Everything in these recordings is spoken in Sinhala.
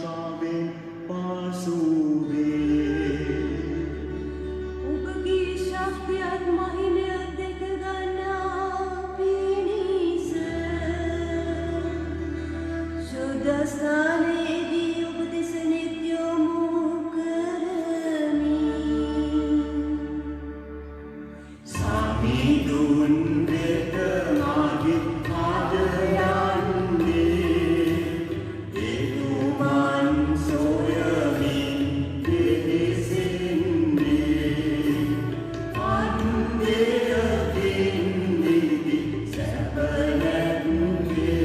ආශාවෙන් පාසුවේ ඔබගේ ශක්තියත් මහිමයත් දෙක ගන්නා පිණිස සුදස්ථානයේදී ඔබ දෙස නිත් යොමු කරමි. සමිඳුන් වෙත මාගේ පාද යන්නේ එතුමන් සොයමින් දෙවිසින්නේ අන්දයකින් නිදි සැප නැත්ගේ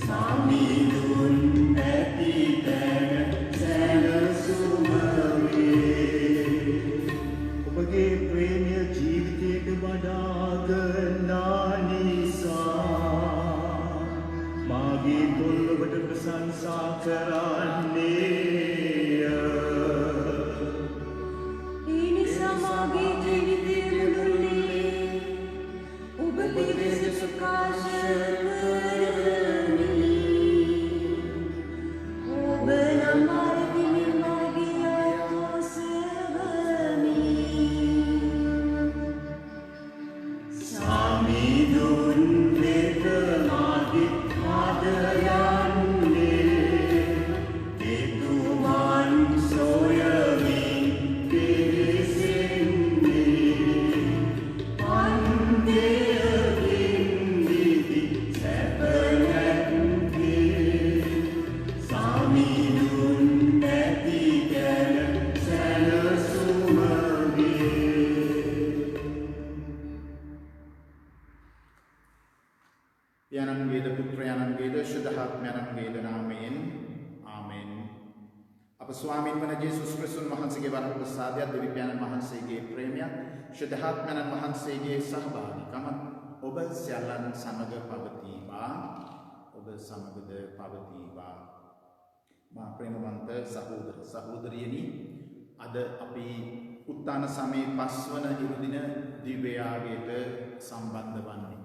සමිඳුන් නැති තැන සැනසුම වේ. ඔබගේ ප්‍රේමය ජීවිතයට වඩා ගන්නා නිසා මාගේ තොල්ලොවට ප්‍රශංසා කරන්නේය. ඒ නිසා මාගේ ජීවිතය මුළුල්ලේ ඔබගේ දෙස ප්‍රකාශ කරමි. ඔබ නම් මාරදිමින් මාගේ අතොසවමි. සමිඳුන් වෙත මාගේ පාද යන්නේ එතුමන් සොයමින් පිවිසෙන්නේ අන්දයකින් නිදි සැප නැත්ගේ සමිඳුන් නැති තැන සැනසුම වේ. යනන්ගේද පුත්‍රයනන්ගේද ශුද්ධාත්මයනන්ගේද නාමයෙන් ආමෙන්. අප ස්වාමීන් වන ජේසුස් ක්‍රිස්තුන් වහන්සේගේ වරද ප්‍රසාදයක් දෙවියන් වහන්සේගේ ප්‍රේමයක් ශුද්ධාත්මයන් වහන්සේගේ සහභාගීකම ඔබ සියල්ලන් සමග පවතිවා. ඔබ සමගද පවතිවා. මා ප්‍රේමවන්ත සහෝදර සහෝදරියනි, අද අපි උත්තාන සමයේ පස්වන ඉරුදින දිව්‍ය යාගයට සම්බන්ධ වන්නේ.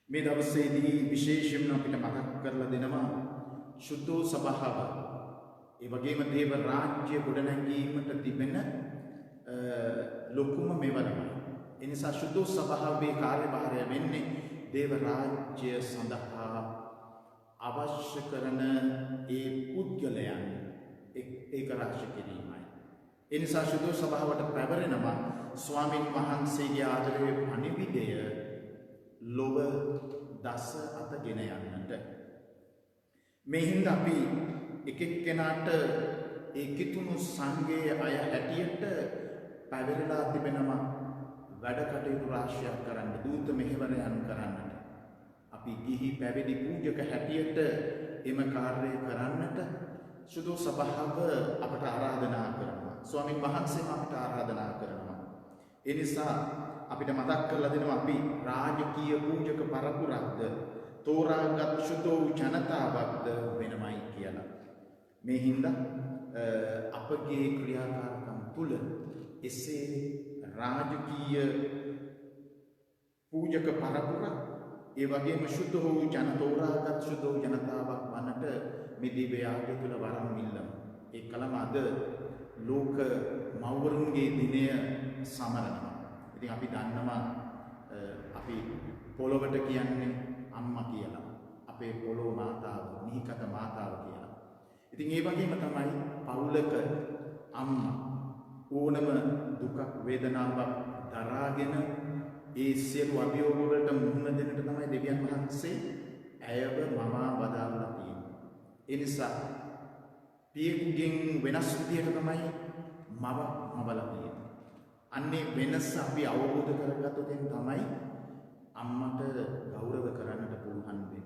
මේ දවසේදී විශේෂයෙන්ම අපිට මතක් කරලා දෙනවා සුද්ධ සභාව. ඒ වගේම දේව රාජ්‍ය ගොඩනැගීමට තිබෙන ලොකුම මෙවරමයි. ඒ නිසා සුද්ධ සභාවේ කාර්යභාරය වෙන්නේ දේව රාජ්‍ය සඳහා අවශ්‍ය කරන ඒ පුද්ගලයන් ඒක රාශි කිරීමයි. ඒ නිසා සුද්ධ සභාවට පැවරෙනවා ස්වාමින් වහන්සේගේ ආදරයේ පණිවිඩය ලොව දස අතගෙන යන්නට. මේ හින්දා අපි එක එක්කෙනාට ඒ කිතුණු සංඝයේ අය හැටියට පැවරලා තිබෙනවා වැඩ කටයුතු රාශියක් කරන්න, දූත මෙහෙවරයන් කරන්නට. අපි ගිහි පැවිදි පූජක හැටියට එම කාර්යය කරන්නට සුදු සභාව අපට ආරාධනා කරනවා. ස්වාමින් වහන්සේම අපට ආරාධනා කරනවා. ඒ නිසා අපිට මතක් කරලා දෙනවා අපි රාජකීය පූජක පරපුරක්ද තෝරාගත් සුදු ජනතාවක්ද වෙනමයි කියලා. මේ හින්දා අපගේ ක්‍රියාකාරකම් තුළ එසේ රාජකීය පූජක පරපුර ඒ වගේම සුදු තෝරාගත් සුදු ජනතාවක් වන්නට මේ දිව්‍ය යාගය තුළ වරම් ඉල්ලමු. ඒ කලම අද ලෝක මව්වරුන්ගේ දිනය සමරනවා. ඉතින් අපි දන්නවා අපි පොළොවට කියන්නේ අම්මා කියලා. අපේ පොළොව මාතාව, නිහිකත මාතාව කියලා. ඉතින් ඒ වගේම තමයි පවුලක අම්මා ඕනම දුකක් වේදනාවක් දරාගෙන ඒ සියලු අභියෝග වලට මුහුණ දෙන්නට තමයි දෙවියන් වහන්සේ ඇයව මමා වදාළා තියෙන්නේ. ඒ නිසා පියෙකුගෙන් වෙනස් විදියට තමයි මවලා තියෙන්නේ. අන්නේ වෙනස අපි අවබෝධ කරගත්තොත් තමයි අම්මට ගෞරව කරන්නට පුළුවන් වෙන්නේ.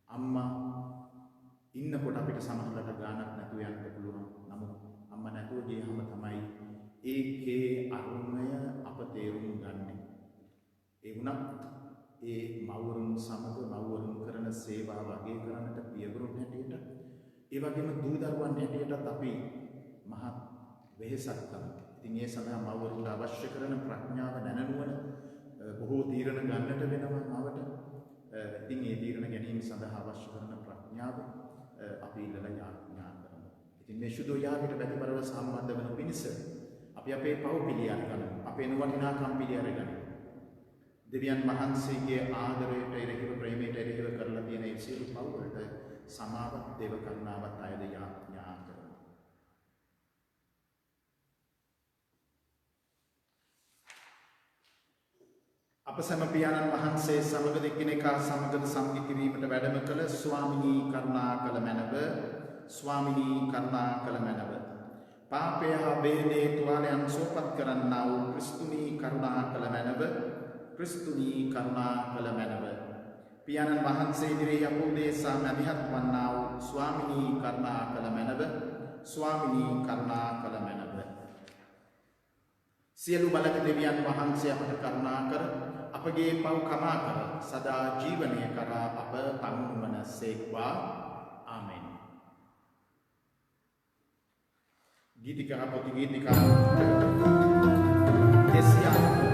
අම්මා ඉන්නකොට අපිට සමහරවිට ගානක් නැතුව යන්න පුළුවන්. නමුත් අම්මා නැතුව ගියහම තමයි ඒකේ අරුමය අප තේරුම් ගන්නෙ. ඒ වුණත් ඒ මව්වරුන් සමග මව්වරුන් කරන සේවාව වගේ කරන්නට පියවරුන් හැටියට ඒ වගේම දූ දරුවන් හැටියටත් අපි මහත් වෙහෙසක් තමයි. ඉතින් ඒ සඳහා මව්වරුන්ට අවශ්‍ය කරන ප්‍රඥාව දැනනුවන බොහෝ තීරණ ගන්නට වෙනවා මවට. ඉතින් ඒ තීරණ ගැනීම සඳහා අවශ්‍ය කරන ප්‍රඥාව මේ සුදු යාගයට බැතිබරව සම්බන්ධ වන පිණිස අපි අපේ පව පිළි අරගමු. අපේ නුවණිනාකම් පිළි අරගමු. දෙවියන් වහන්සේගේ ආදරයට එරෙහිව ප්‍රේමයට එරෙහිව කරලා තියෙන ඒ සියලු පව් වලට සමාවත් දේව කරුණාවත් අයද යාඥා කරමු. අප සැම පියාණන් වහන්සේ සමග දෙකිනෙකා සමග සම්ගි කිරීමට වැඩම කළ ස්වාමිනී කරුණා කළ මැනව ස්වාමිනී කරුණා කළ මැනව පාපය හා බේදේ තුවාලයන් සෝපත් කරන්නා වූ ක්‍රිස්තුනී කරුණා කළ මැනව ක්‍රිස්තුනී කරුණා කළ මැනව පියාණන් වහන්සේ ඉදිරියේ අපෝදේසා මැදිහත් වන්නා වූ ස්වාමිනී කරුණා කළ මැනව ස්වාමිනී කරුණා කළ මැනව සියලු බලක දෙවියන් වහන්සේ අපට කරුණා කර අපගේ පව් කමා කර සදා ජීවනය කරා අප පමුණුවන සේක්වා ආමෙන්. ගීතිකා පොති ගීතිකා දෙසියා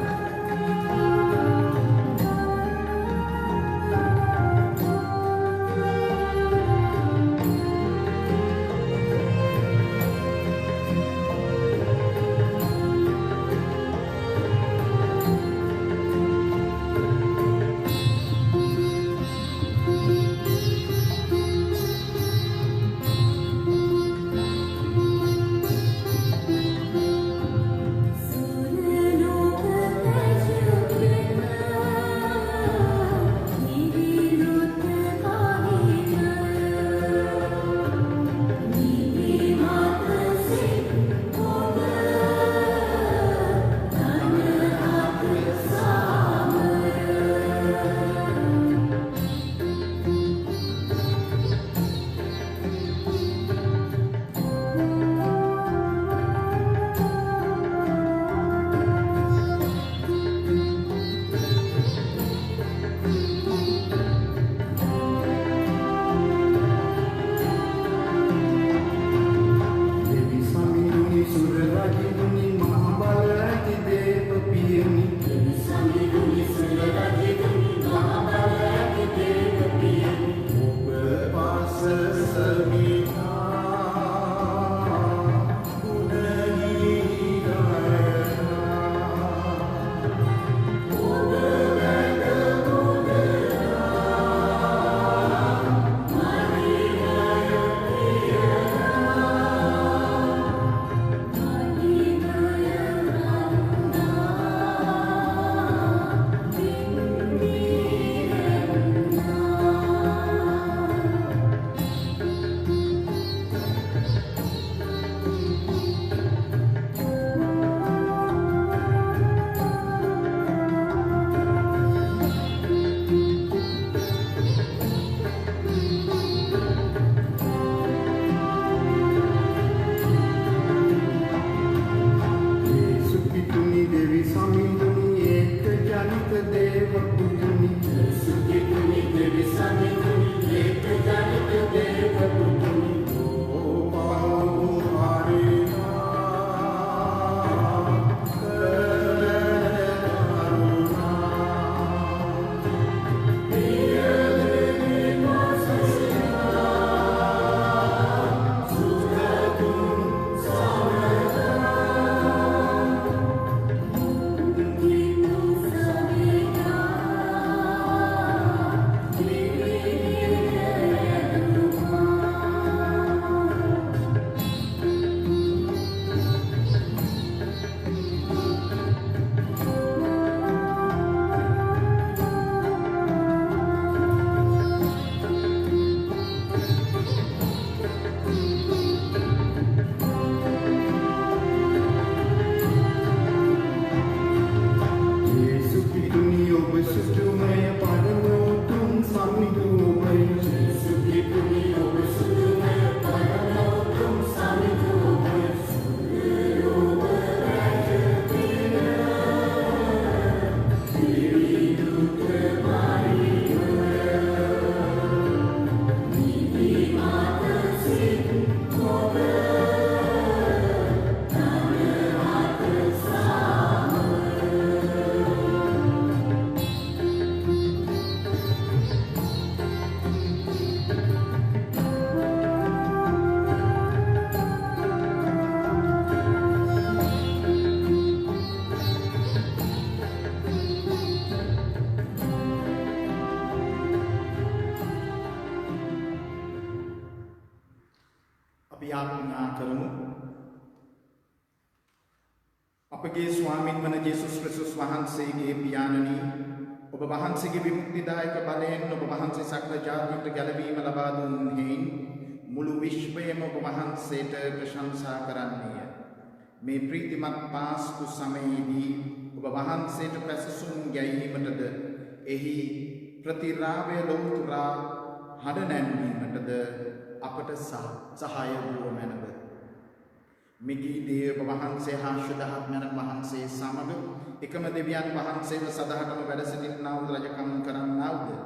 අපි යාඥා කරමු. අපගේ ස්වාමින් වන ජේසුස් ක්‍රිස්තුස් වහන්සේගේ පියාණනි, ඔබ වහන්සේගේ විමුක්තිදායක බලයෙන් ඔබ වහන්සේ සකල ජාතීන්ට ගැලවීම ලබා දුන් හේයින් මුළු විශ්වයම ඔබ වහන්සේට ප්‍රශංසා කරන්නේය. මේ ප්‍රීතිමත් පාස්කු සමයේදී ඔබ වහන්සේට පැසසුම් ගැයීමටද එහි ප්‍රතිරාවය ලොවුතුරා හඬ නැන්වීමටද අපට සහාය වූ මැනව. මිගී දේව වහන්සේ හා ශුද්ධාත්මයන් වහන්සේ සමග එකම දෙවියන් වහන්සේව සදාටම වැඩ සිටින්නා වූ රජකම් කරන්නා වූ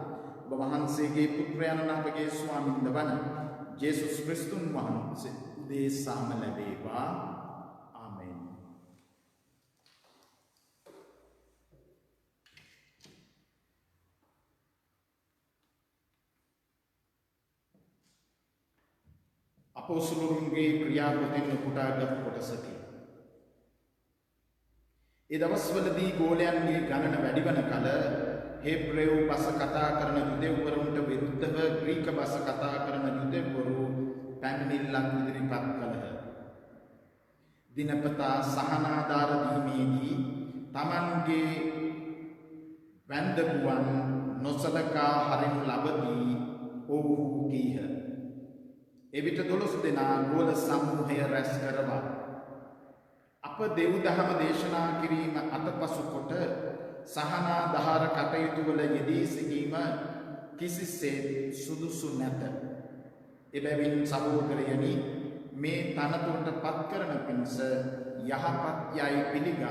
ඔබ වහන්සේගේ පුත්‍රයන් අපගේ ස්වාමින්ද වන ජේසුස් ක්‍රිස්තුන් වහන්සේ උදෙසාම ලැබේවා. ආමෙන්. අපොස්තලයන්ගේ ක්‍රියාපොතෙන් උපුටාගත් කොටසකි. ඒ දවස්වලදී ගෝලයන්ගේ ගණන වැඩි වන කල හේබ්‍රේව භාෂ කතා කරන යුදෙව්වරුන්ට විරුද්ධව ග්‍රීක භාෂ කතා කරන යුදෙව්වරු පැමිණිල්ලක් ඉදිරිපත් කළහ. දිනපතා සහනාධාර දීමේදී තමන්ගේ වැන්දගුවන් නොසලකා හරිනු ලබදී ඔවුහු කීහ. එවිට 12 දෙනා ගෝල සමූහය රැස් කරවා අප දෙව් දහම දේශනා කිරීම අතපසු කොට සහනාධාර කටයුතු වල යෙදී සිටීම කිසිසේත් සුදුසු නැත. එබැවින් සහෝදරයනි, මේ තනතුරට පත් කරන පිණිස යහපත් යයි පිළිගත්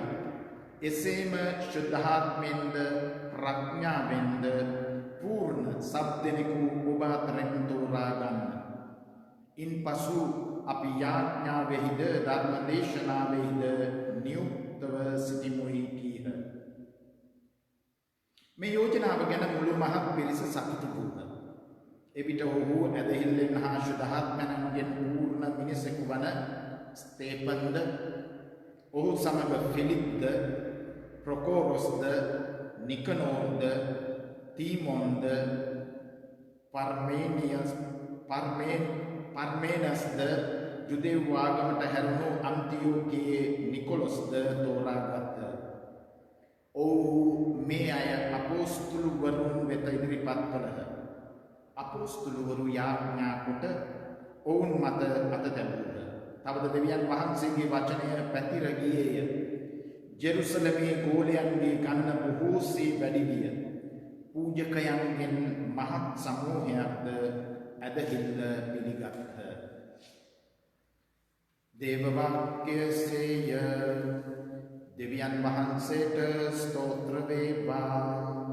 එසේම ශුද්ධාත්මෙන්ද ප්‍රඥාවෙන්ද පූර්ණ සත්දෙනෙකු ඔබ අතරින් තෝරා ගන්න. ඉන්පසු අපි යාඥාවෙහිද ධර්ම දේශනාවෙහිද නියුක්තව සිටිමුයි කීහ. මේ යෝජනාව ගැන මුළු මහත් පිරිස සතුටු වූහ. එවිට ඔහු ඇදහිල්ලෙන් හා ශුද්ධාත්මයන්ගෙන් පූර්ණ මිනිසෙකු වන ස්තේපන්ද, ඔහු සමග ෆිලිප්ද, ප්‍රොකෝරොස්ද, නිකනෝර්ද, තීමොන්ද, පර්මේනස්ද, යුදෙව් ආගමට හැරුණු අන්තියෝකියේ නිකොලොස්ද තෝරාගත්හ. ඔවුහු මේ අය අපොස්තුලවරුන් වෙත ඉදිරිපත් කළහ. අපොස්තුලවරු යාඥා කොට ඔවුන් මත අත තැබුවහ. තවද දෙවියන් වහන්සේගේ වචනය පැතිර ගියේය. ජෙරුසලමේ ගෝලයන්ගේ ගණන බොහෝසේ වැඩි විය. පූජකයන්ගෙන් මහත් සමූහයක්ද ඇදහිල්ල පිළිගත්හ. දේව වාක්‍යසේය. දෙවියන් වහන්සේට ස්තෝත්‍ර වේවා.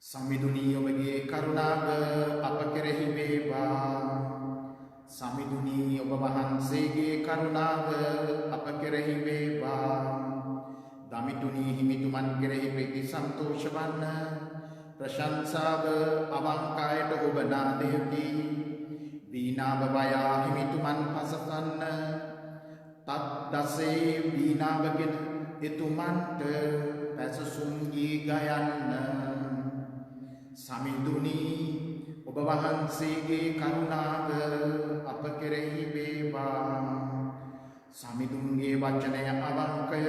සමිඳුනී ඔබගේ කරුණාව අප කෙරෙහි වේවා. සමිඳුනී ඔබ වහන්සේගේ කරුණාව අප කෙරෙහි වේවා. දමිතුනී හිමිතුමන් කෙරෙහි ප්‍රීති සන්තෝෂ වන්න. ප්‍රශංසාව අවංකායට ඔබ නාදයකි. වීණාව වයා හිමිතුමන් පසසන්න. තත් දසේ වීණාවගෙන එතුමන්ට පැසසුම් ගී ගයන්න. සමිඳුනී ඔබ වහන්සේගේ කරුණාව අප කෙරෙහි වේවා. සමිඳුන්ගේ වචනය අවංකය.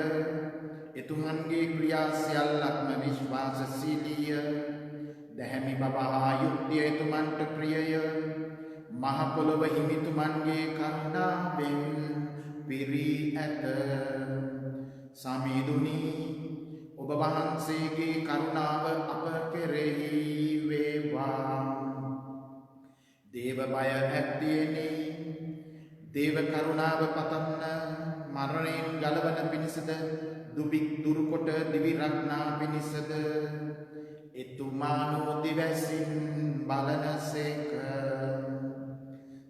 එතුමන්ගේ ක්‍රියා සියල්ලක්ම විශ්වාසශීලීය. දැහැමි බව හා යුක්තිය එතුමන්ට ප්‍රියය. මහ පොළොව හිමිතුමන්ගේ කරුණාවෙන් පිරී ඇත. සමිඳුනී ඔබ වහන්සේගේ කරුණාව අප කෙරෙහි වේවා. දේව බය ඇත්තියනි. දේව කරුණාව පතන්න. මරණයෙන් ගලවන පිණිසද දුබික් දුරුකොට දිවි රක්නා පිණිසද එතුමානෝ දිවැසින් බලනසේක.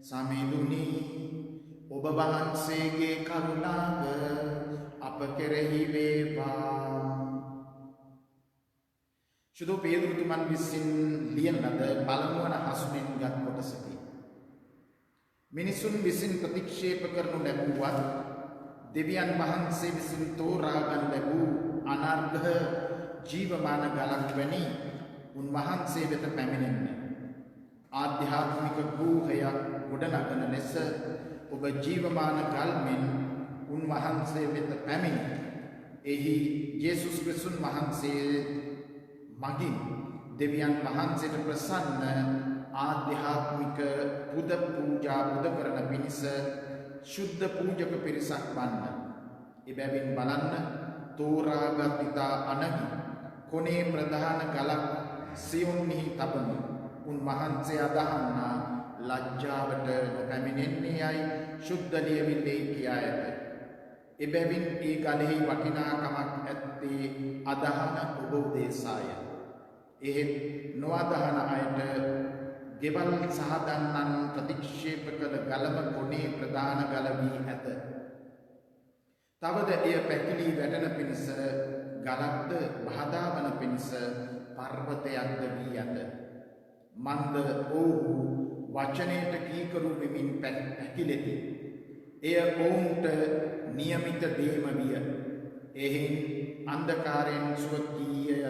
සමිඳුනී ඔබ වහන්සේගේ කරුණාව අප කෙරෙහි වේවා. සුදු පේදුරුතුමන් විසින් ලියන ලද පළමුවන හසුනෙන් ගත් කොටසකි. මිනිසුන් විසින් ප්‍රතික්ෂේප කරනු ලැබුවත් දෙවියන් වහන්සේ විසින් තෝරාගනු ලැබූ අනර්ඝ ජීවමාන ගලක් වැනි උන්වහන්සේ වෙත පැමිණෙන්න. ආධ්‍යාත්මික ගෘහයක් ගොඩනගන ලෙස ඔබ ජීවමාන ගල්මින් උන්වහන්සේ වෙත පැමිණ එහි යේසුස් ක්‍රිස්තුන් වහන්සේ මගින් දෙවියන් වහන්සේට ප්‍රසන්න ආධ්‍යාත්මික පුද පූජා පුද කරන පිණිස ශුද්ධ පූජක පිරිසක් වන්න. එබැවින් බලන්න තෝරාගත් ඉතා අනගි කොනේ ප්‍රධාන ගලක් සියොන්හි තබමු. උන්වහන්සේ අදහන්නා ලජ්ජාවට නොපැමිණෙන්නේ යයි ශුද්ධ ලියවිල්ලේ කියා ඇත. එබැවින් ඒ ගලෙහි වටිනාකමක් ඇත්තේ අදහන ඔබ උදෙසාය. එහෙත් නොඅදහන අයට ගෙවල් සහදන්නන් ප්‍රතික්ෂේප කළ ගලම කොනේ ප්‍රධාන ගල වී ඇත. තවද එය පැකිලී වැටෙන පිණිස ගලක්ද බහදාවන පිණිස පර්වතයක්ද වී ඇත. මන්ද ඔවුහු වචනයට කීකරු වෙමින් පැකිලෙති. එය ඔවුන්ට නියමිත දේම විය. එහෙන් අන්ධකාරයෙන් ස්වකීය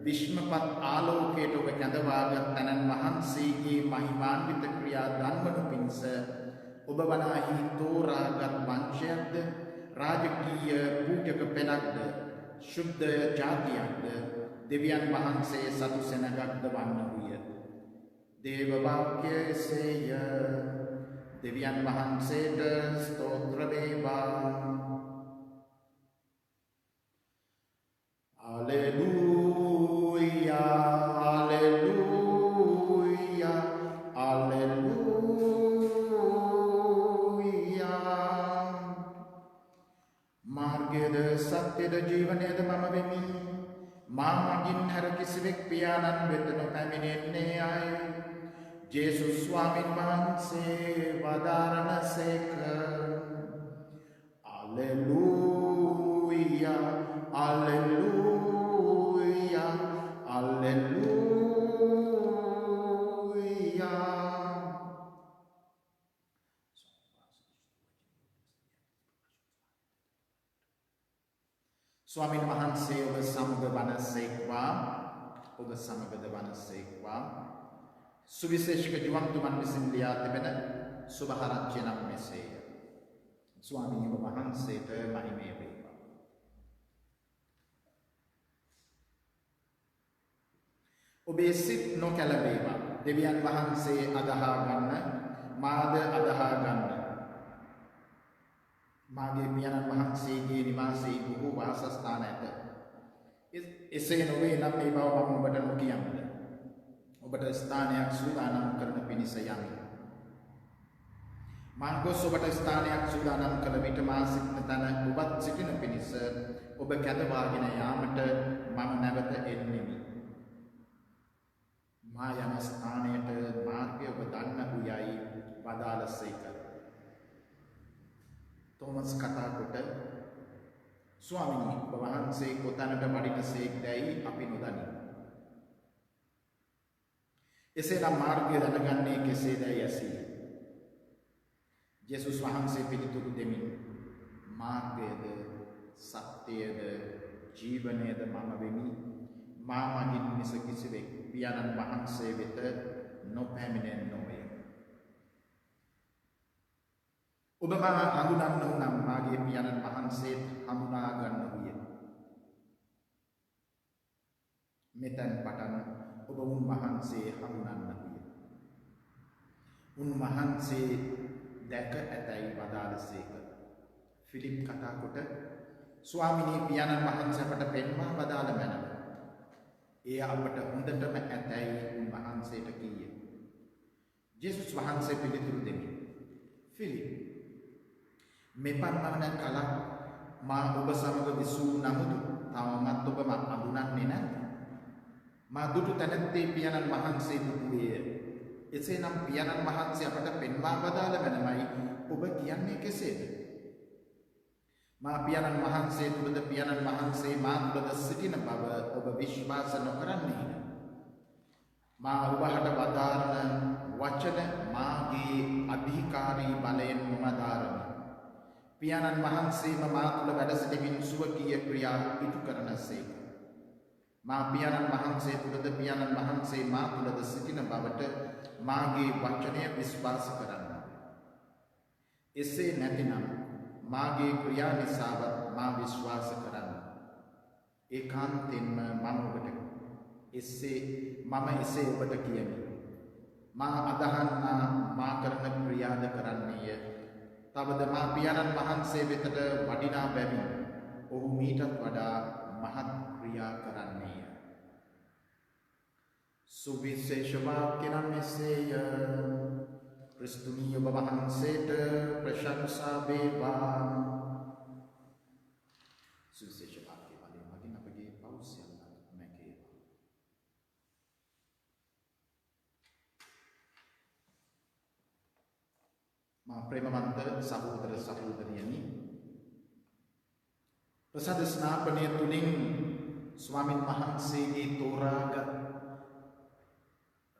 විශ්මපත් ආලෝකයට ඔබ කැඳවාගත් තැනන් වහන්සේගේ මහිමාන්විත ක්‍රියා දන්වනු පිණිස ඔබ වනාහි තෝරාගත් වංශයක්ද රාජකීය පූජක පෙළක්ද ශුද්ධ ජාතියක්ද දෙවියන් වහන්සේ සතු සෙනගක්ද වන්නහුය. දේව වාක්‍යය එසේය. දෙවියන් වහන්සේට ස්තෝත්‍ර වේවා. Alleluia, Alleluia, Alleluia. මාර්ගයද සත්‍යද ජීවනයද මම වෙමි. මා මගින් හැර කිසිවෙක් පියාණන් වෙත නොපැමිණෙන්නේ අය. ජේසුස් ස්වාමීන් වහන්සේ වදාරනසේක. Alleluia, Alleluia, Alleluia. ස්වාමීන් වහන්සේ ඔබ සමග වනසේක්වා. ඔබ සමගද වනසේක්වා. සුවිශේෂක ජීවන්තුමන් විසින් ලියා තිබෙන සුභාරංචිය නම් මෙසේය. ස්වාමීන් වහන්සේට මහිමය වේවා. ඔබේ සිත් නොකැළඹේවා. දෙවියන් වහන්සේ අදහා ගන්න, මාද අදහා ගන්න. මාගේ පියාණන් වහන්සේගේ නිවාසයේ බොහෝ වාසස්ථාන ඇත. එසේ නොවේ නම් මේ බව මම ඔබට නොකියම්ද. ඔබට ස්ථානයක් සූදානම් කරන පිණිස යමි. මා ගොස් ඔබට ස්ථානයක් සූදානම් කළ විට මා සිටින තැන ඔබත් සිටින පිණිස ඔබ කැඳවාගෙන යාමට මම නැවත එන්නෙමි. මා යන ස්ථානයට මාර්ගය ඔබ දන්නහු යයි වදාළසේක. තෝමස් කතා කොට ස්වාමීනි ඔබ වහන්සේ කොතැනට වඩිනසේක්දැයි අපි නොදනිමු. එසේනම් මාර්ගය දැනගන්නේ කෙසේදැයි ඇසී. යේසුස් වහන්සේ පිළිතුරු දෙමින් මාර්ගයද සත්‍යයද ජීවනයද මම වෙමි. මා මගින් මිස කිසිවෙක් පියාණන් වහන්සේ වෙත නොපැමිණෙන්නේය. ඔබ මා හඳුනන්නහු නම් මාගේ පියාණන් වහන්සේත් හඳුනා ගන්නහුය. මෙතෙන් පටන් ඔබ උන්වහන්සේ හඳුනන්නහුය. උන්වහන්සේ දැක ඇතැයි වදාළසේක. ෆිලිප් කතා කොට ස්වාමිනී පියාණන් වහන්සේ අපට පෙන්වා වදාළ මැනව. එය අපට හොඳටම ඇතැයි උන්වහන්සේට කීය. ජේසුස් වහන්සේ පිළිතුරු දෙමින් ෆිලිප් මෙපමණ කලක් මා ඔබ සමග විසූ නමුත් තවමත් ඔබ මා හඳුනන්නේ නැත. මා දුටු තැනැත්තේ පියාණන් වහන්සේ දුටුවේය. එසේනම් පියාණන් වහන්සේ අපට පෙන්වා වදාළ මැනවයි ඔබ කියන්නේ කෙසේද? මා පියාණන් වහන්සේ තුලද පියාණන් වහන්සේ මා තුලද සිටින බව ඔබ විශ්වාස නොකරන්නේද? මා ඔබට වදාරන වචන මාගේ අධිකාරී බලයෙන් වදාරමි. පියාණන් වහන්සේම මා තුල වැඩ සිටමින් සුවකීය ක්‍රියා ඉටු කරනසේක. මා පියාණන් වහන්සේ තුලද පියාණන් වහන්සේ මා තුලද සිටින බවට මාගේ වචනය විශ්වාස කරන්න. එසේ නැතිනම් මාගේ ක්‍රියා නිසාවත් මා විශ්වාස කරන්න. ඒකාන්තයෙන්ම මම එසේ ඔබට කියමි. මා අදහන්නා මා කරන ක්‍රියාද කරන්නේය. තවද මා පියාණන් වහන්සේ වෙතට වඩිනා බැවින් ඔහු මීටත් වඩා මහත් ක්‍රියා කරන්නේය. සුවිශේෂ වාක්‍ය නම් එසේය. ක්‍රිස්තුනී ඔබ වහන්සේට ප්‍රශංසා වේවා. සුවිශේෂ වාක්‍ය වලින් මගින් අපගේ පෞස්යන් මැකේවා. මා ප්‍රේමවන්ත සහෝදර සහෝදරියනි, ප්‍රසාද ස්නාපනය තුලින් ස්වාමින් වහන්සේගේ තෝරාගත්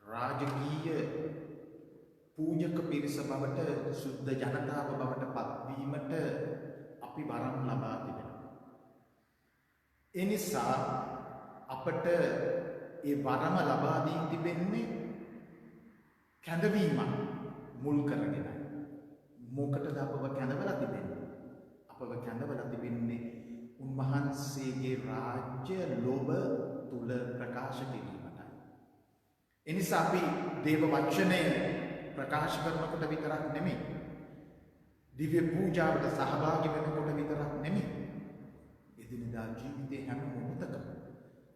රාජකීය පූජක පිරිස බවට, සුද්ධ ජනතාව බවට පත්වීමට අපි වරම් ලබා තිබෙනවා. ඒ නිසා අපට ඒ වරම ලබා දී තිබෙන්නේ කැඳවීමක් මුල් කරගෙනයි. මොකටද අපව කැඳවලා තිබෙන්නේ? අපව කැඳවලා තිබෙන්නේ උන්වහන්සේගේ රාජ්‍ය ලෝභ තුල ප්‍රකාශ කිරීමටයි. එනිසා අපි දේව වචනය ප්‍රකාශ කරනකොට විතරක් නෙමෙයි, දිව්‍ය පූජාවට සහභාගී වෙනකොට විතරක් නෙමෙයි, එදිනෙදා ජීවිතේ හැම මොහොතකම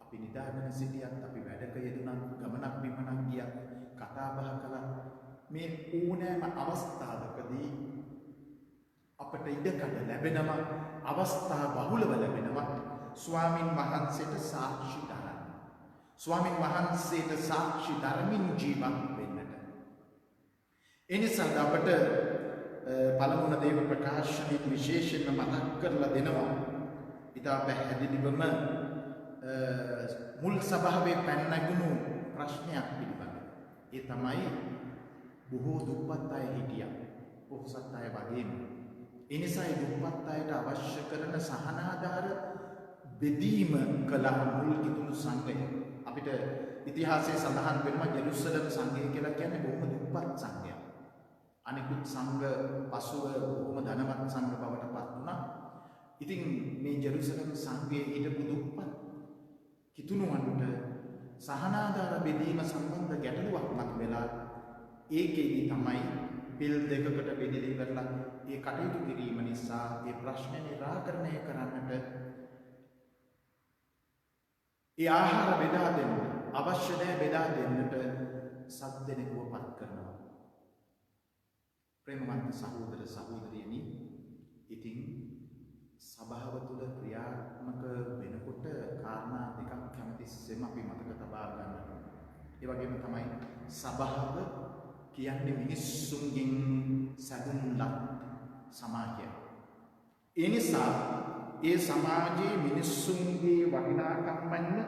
අපි නිදාගෙන සිටියත්, අපි වැඩක යෙදුණත්, ගමනක් බිමනක් ගියත්, කතා බහ කළත්, මේ ඕනෑම අවස්ථාවකදී අපට ඉඩකඩ ලැබෙනවා, අවස්ථා බහුලව ලැබෙනවා ස්වාමින් වහන්සේට සාක්ෂි දරන්න. ස්වාමින් වහන්සේට සාක්ෂි දරමින් ජීවත් වෙන්නට. එනිසා අපට පළමුව දේව ප්‍රකාශනයේ විශේෂයෙන්ම මතක් කරලා දෙනවා. ඉතා පැහැදිලිවම මුල් සභාවේ පැන නැගුණු ප්‍රශ්නයක් පිළිබඳව. ඒ තමයි බොහෝ දුප්පත් අය හිටියා. පොහොසත් අය වගේම. ඒ නිසා ඒ දුප්පත් අයට අවශ්‍ය කරන සහනාධාර බෙදීම කළ මුල් කිතුණු සංඝය. අපිට ඉතිහාසයේ සඳහන් වෙනවා ජෙරුසලම් සංඝය කියලා කියන්නේ බොහොම දුප්පත් සංඝයා. අනිකුත් සංඝ පසුව බොහොම ධනවත් සංඝ බවට පත් වුණා. ඉතින් මේ ජෙරුසලම් සංඝයේ හිටපු දුප්පත් කිතුණුවන්ට සහනාධාර බෙදීම සම්බන්ධ ගැටලුවක් මතුවලා ඒකෙදි තමයි බිල් දෙකකට බෙදලා ඉවරලා ඒ කටයුතු කිරීම නිසා ඒ ප්‍රශ්න निराකරණය කරන්නට ඒ ආහාර බෙදා දෙන්න අවශ්‍ය දේ බෙදා දෙන්නට සත් දෙනෙකුව පත් කරනවා. ප්‍රේමවන්ත සහෝදර සහෝදරියනි, ඉතින් සභාව තුළ ක්‍රියාත්මක වෙනකොට කාරණා දෙකක් කැමතිස්සෙම අපි මතක තබා ගන්න. ඒ වගේම තමයි සභාව කියන්නේ මිනිස්සුන්ගෙන් සැදුම්ලත් සමාජයක්. ඒ නිසා ඒ සමාජයේ මිනිස්සුන්ගේ වටිනාකම් වන්න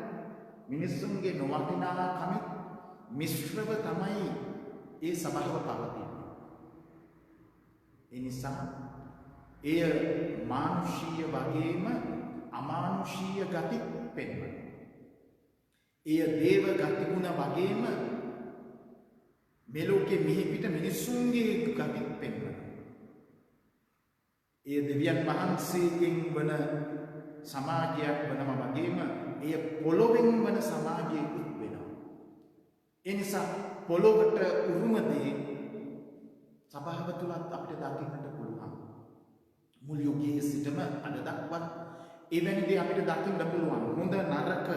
මිනිස්සුන්ගේ නොවටිනාකම මිශ්‍රව තමයි ඒ සභාව පවතින්නේ. ඒ නිසා එය මානුෂීය වගේම අමානුෂීය ගති පෙන්වනවා. එය දේව ගතිගුණ වගේම මෙලෝකේ මිහිපිට මිනිසුන්ගේ ගති පෙන්වනවා. එය දෙවියන් වහන්සේගෙන් වන සමාජයක් වනවා වගේම එය පොළොවෙන් වන සමාජයක් වෙනවා. ඒ නිසා පොළොවට උරුම දේ සභාව තුලත් අපිට දකින්නට පුළුවන්. මුල් යුගයේ සිටම අද දක්වා එවැනි දේ අපිට දකින්න පුළුවන්. හොඳ නරක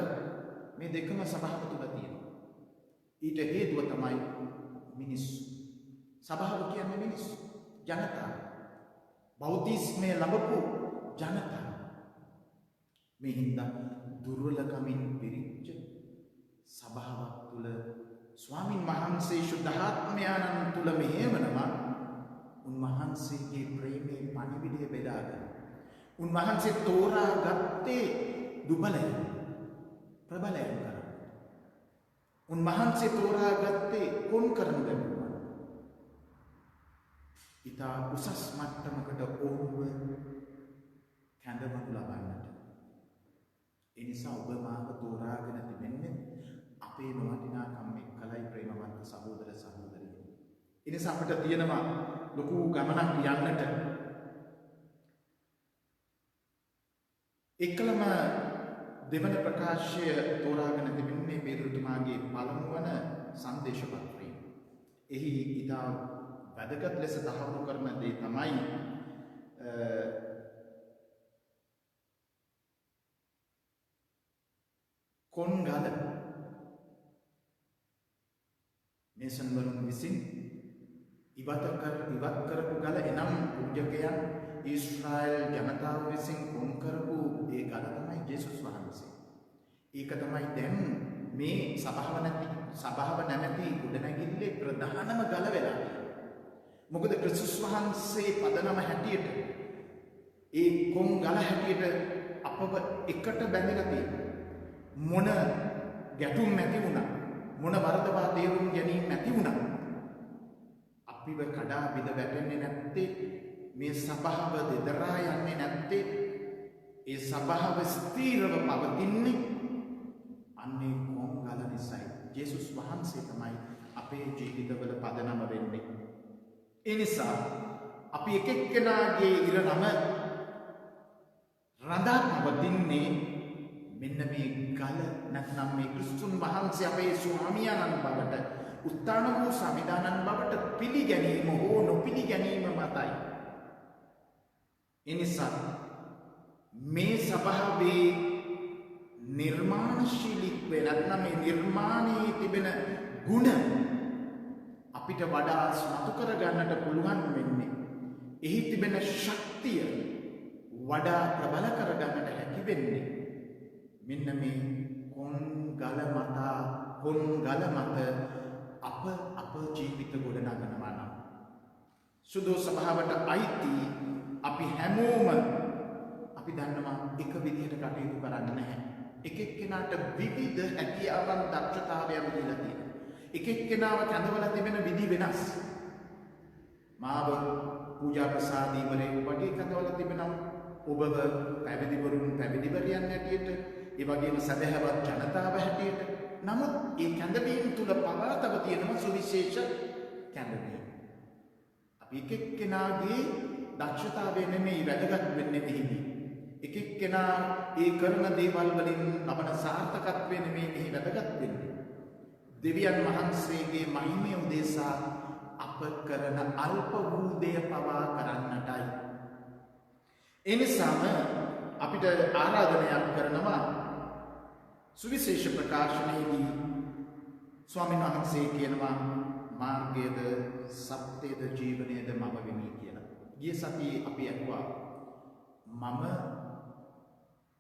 මේ දෙකම සභාව තුල තියෙනවා. ඊට හේතුව තමයි මිනිස්සු. සභාව කියන්නේ මිනිස්සු, ජනතාව. බෞද්ධිස්මය ලැබපු ජනතාව. මේ හින්දා දුර්වලකමින් පිරිච්ච සභාවක් තුල ස්වාමින් වහන්සේ ශුද්ධාත්මයන්න් තුල මෙහෙවනවා. උන්වහන්සේගේ ප්‍රේමයේ පණිවිඩය බෙදාගෙන උන්වහන්සේ තෝරා ගත්තේ දුබලයන් ප්‍රබලයන් කරා. උන්වහන්සේ තෝරා ගත්තේ කොන් කරන දෙන්නවා. ඊට උසස් මට්ටමකට ඔවුන්ව කැඳවනු ලබන්නට. ඒ නිසා ඔබ මාව තෝරාගෙන තිබෙන්නේ අපේ නොවටිනාකම් එක්කලයි ප්‍රේමවන්ත සහෝදර සහෝදරියනි. ඒ නිසා අපිට තියෙනවා ලොකු ගමනක් යන්නට එකලම දෙවන ප්‍රකාශය තෝරාගෙන තිබෙන්නේ පේතෘතුමාගේ පළමු වන සංදේශ පත්‍රය. එහි ඉතා වැදගත් ලෙස තහවුරු කරන දේ තමයි කොන්ගල මේසන්වරුන් විසින් ඉවත් කරපු ගල එනම් පූජකයන් ඊශ්‍රායල් ජනතාව විසින් කොන් කරපු ඒ ගල තමයි ජේසුස් වහන්සේ. ඒක තමයි දැන් මේ සභාව නැමැති ගොඩනැගිල්ලේ ප්‍රධානම ගල වෙලා. මොකද ක්‍රිස්තුස් වහන්සේ පදනම හැටියට ඒ කොන් ගල හැටියට අපව එකට බැඳලා තියෙනවා. මොන ගැටුම් නැති වුණා, මොන වරදවා තේරුම් ගැනීම නැති වුණා, අපිව කඩා බිඳ වැටෙන්නේ නැත්තේ, මේ සභාව දෙදරා යන්නේ නැත්තේ, ඒ සභාව ස්ථීරව පවතින්නේ අන්නේ කොංගල නිසායි. ජේසුස් වහන්සේ තමයි අපේ ජීවිතවල පදනම වෙන්නේ. ඒ නිසා අපි එක එක්කෙනාගේ ඉරණම රඳා පවතින්නේ මෙන්න මේ ගල නැත්නම් මේ ක්‍රිස්තුන් වහන්සේ අපේ ස්වාමියාණන් බවට, උත්තාන වූ සමිදානන් බවට පිළිගැනීම හෝ නොපිළිගැනීම මතයි. එනිසා මේ සභාවේ නිර්මාණශීලීත්වය නැත්නම් මේ නිර්මාණයේ තිබෙන ගුණ අපිට වඩා සතු කර ගන්නට පුළුවන් වෙන්නේ, එහි තිබෙන ශක්තිය වඩා ප්‍රබල කර ගන්නට හැකි වෙන්නේ මෙන්න මේ කොන් ගල මත අප ජීවිත ගොඩනගනවා නම්. සුදු සභාවට අයිති අපි හැමෝම අපි දන්නවා එක විදිහට කටයුතු කරන්න නැහැ. එක එක්කෙනාට විවිධ හැකියාවන් දක්ෂතාවයන් දීලා තියෙනවා. එක එක්කෙනාව කැඳවලා තිබෙන විදි වෙනස්. මාව පූජා ප්‍රසාදීවරේ වගේ කැඳවලා තිබෙනවා. ඔබව පැවිදිවරුන් පැවිදිවරියන් හැටියට, ඒ වගේම සදහැවත් ජනතාව හැටියට. නමුත් ඒ කැඳවීම තුල පවාතව තියෙනවා සුවිශේෂ කැඳවීම. අපි එක එක්කෙනාගේ දක්ෂතාවය නෙමෙයි වැදගත් වෙන්නේ මෙහිදී. එක එක්කෙනා ඒ කරන දේවල් වලින් ලබන සාර්ථකත්වය නෙමෙයි මෙහි වැදගත් වෙන්නේ. දෙවියන් වහන්සේගේ මහිමය උදෙසා අප කරන අල්ප වූ දේ පවා කරන්නටයි. එනිසාම අපිට ආරාධනයක් කරනවා සුවිශේෂ ප්‍රකාශනයේදී ස්වාමීන් වහන්සේ කියනවා මාර්ගයද සත්‍යද ජීවනයද මම වෙමි කියලා. ගිය සතියේ අපි ඇහුවා මම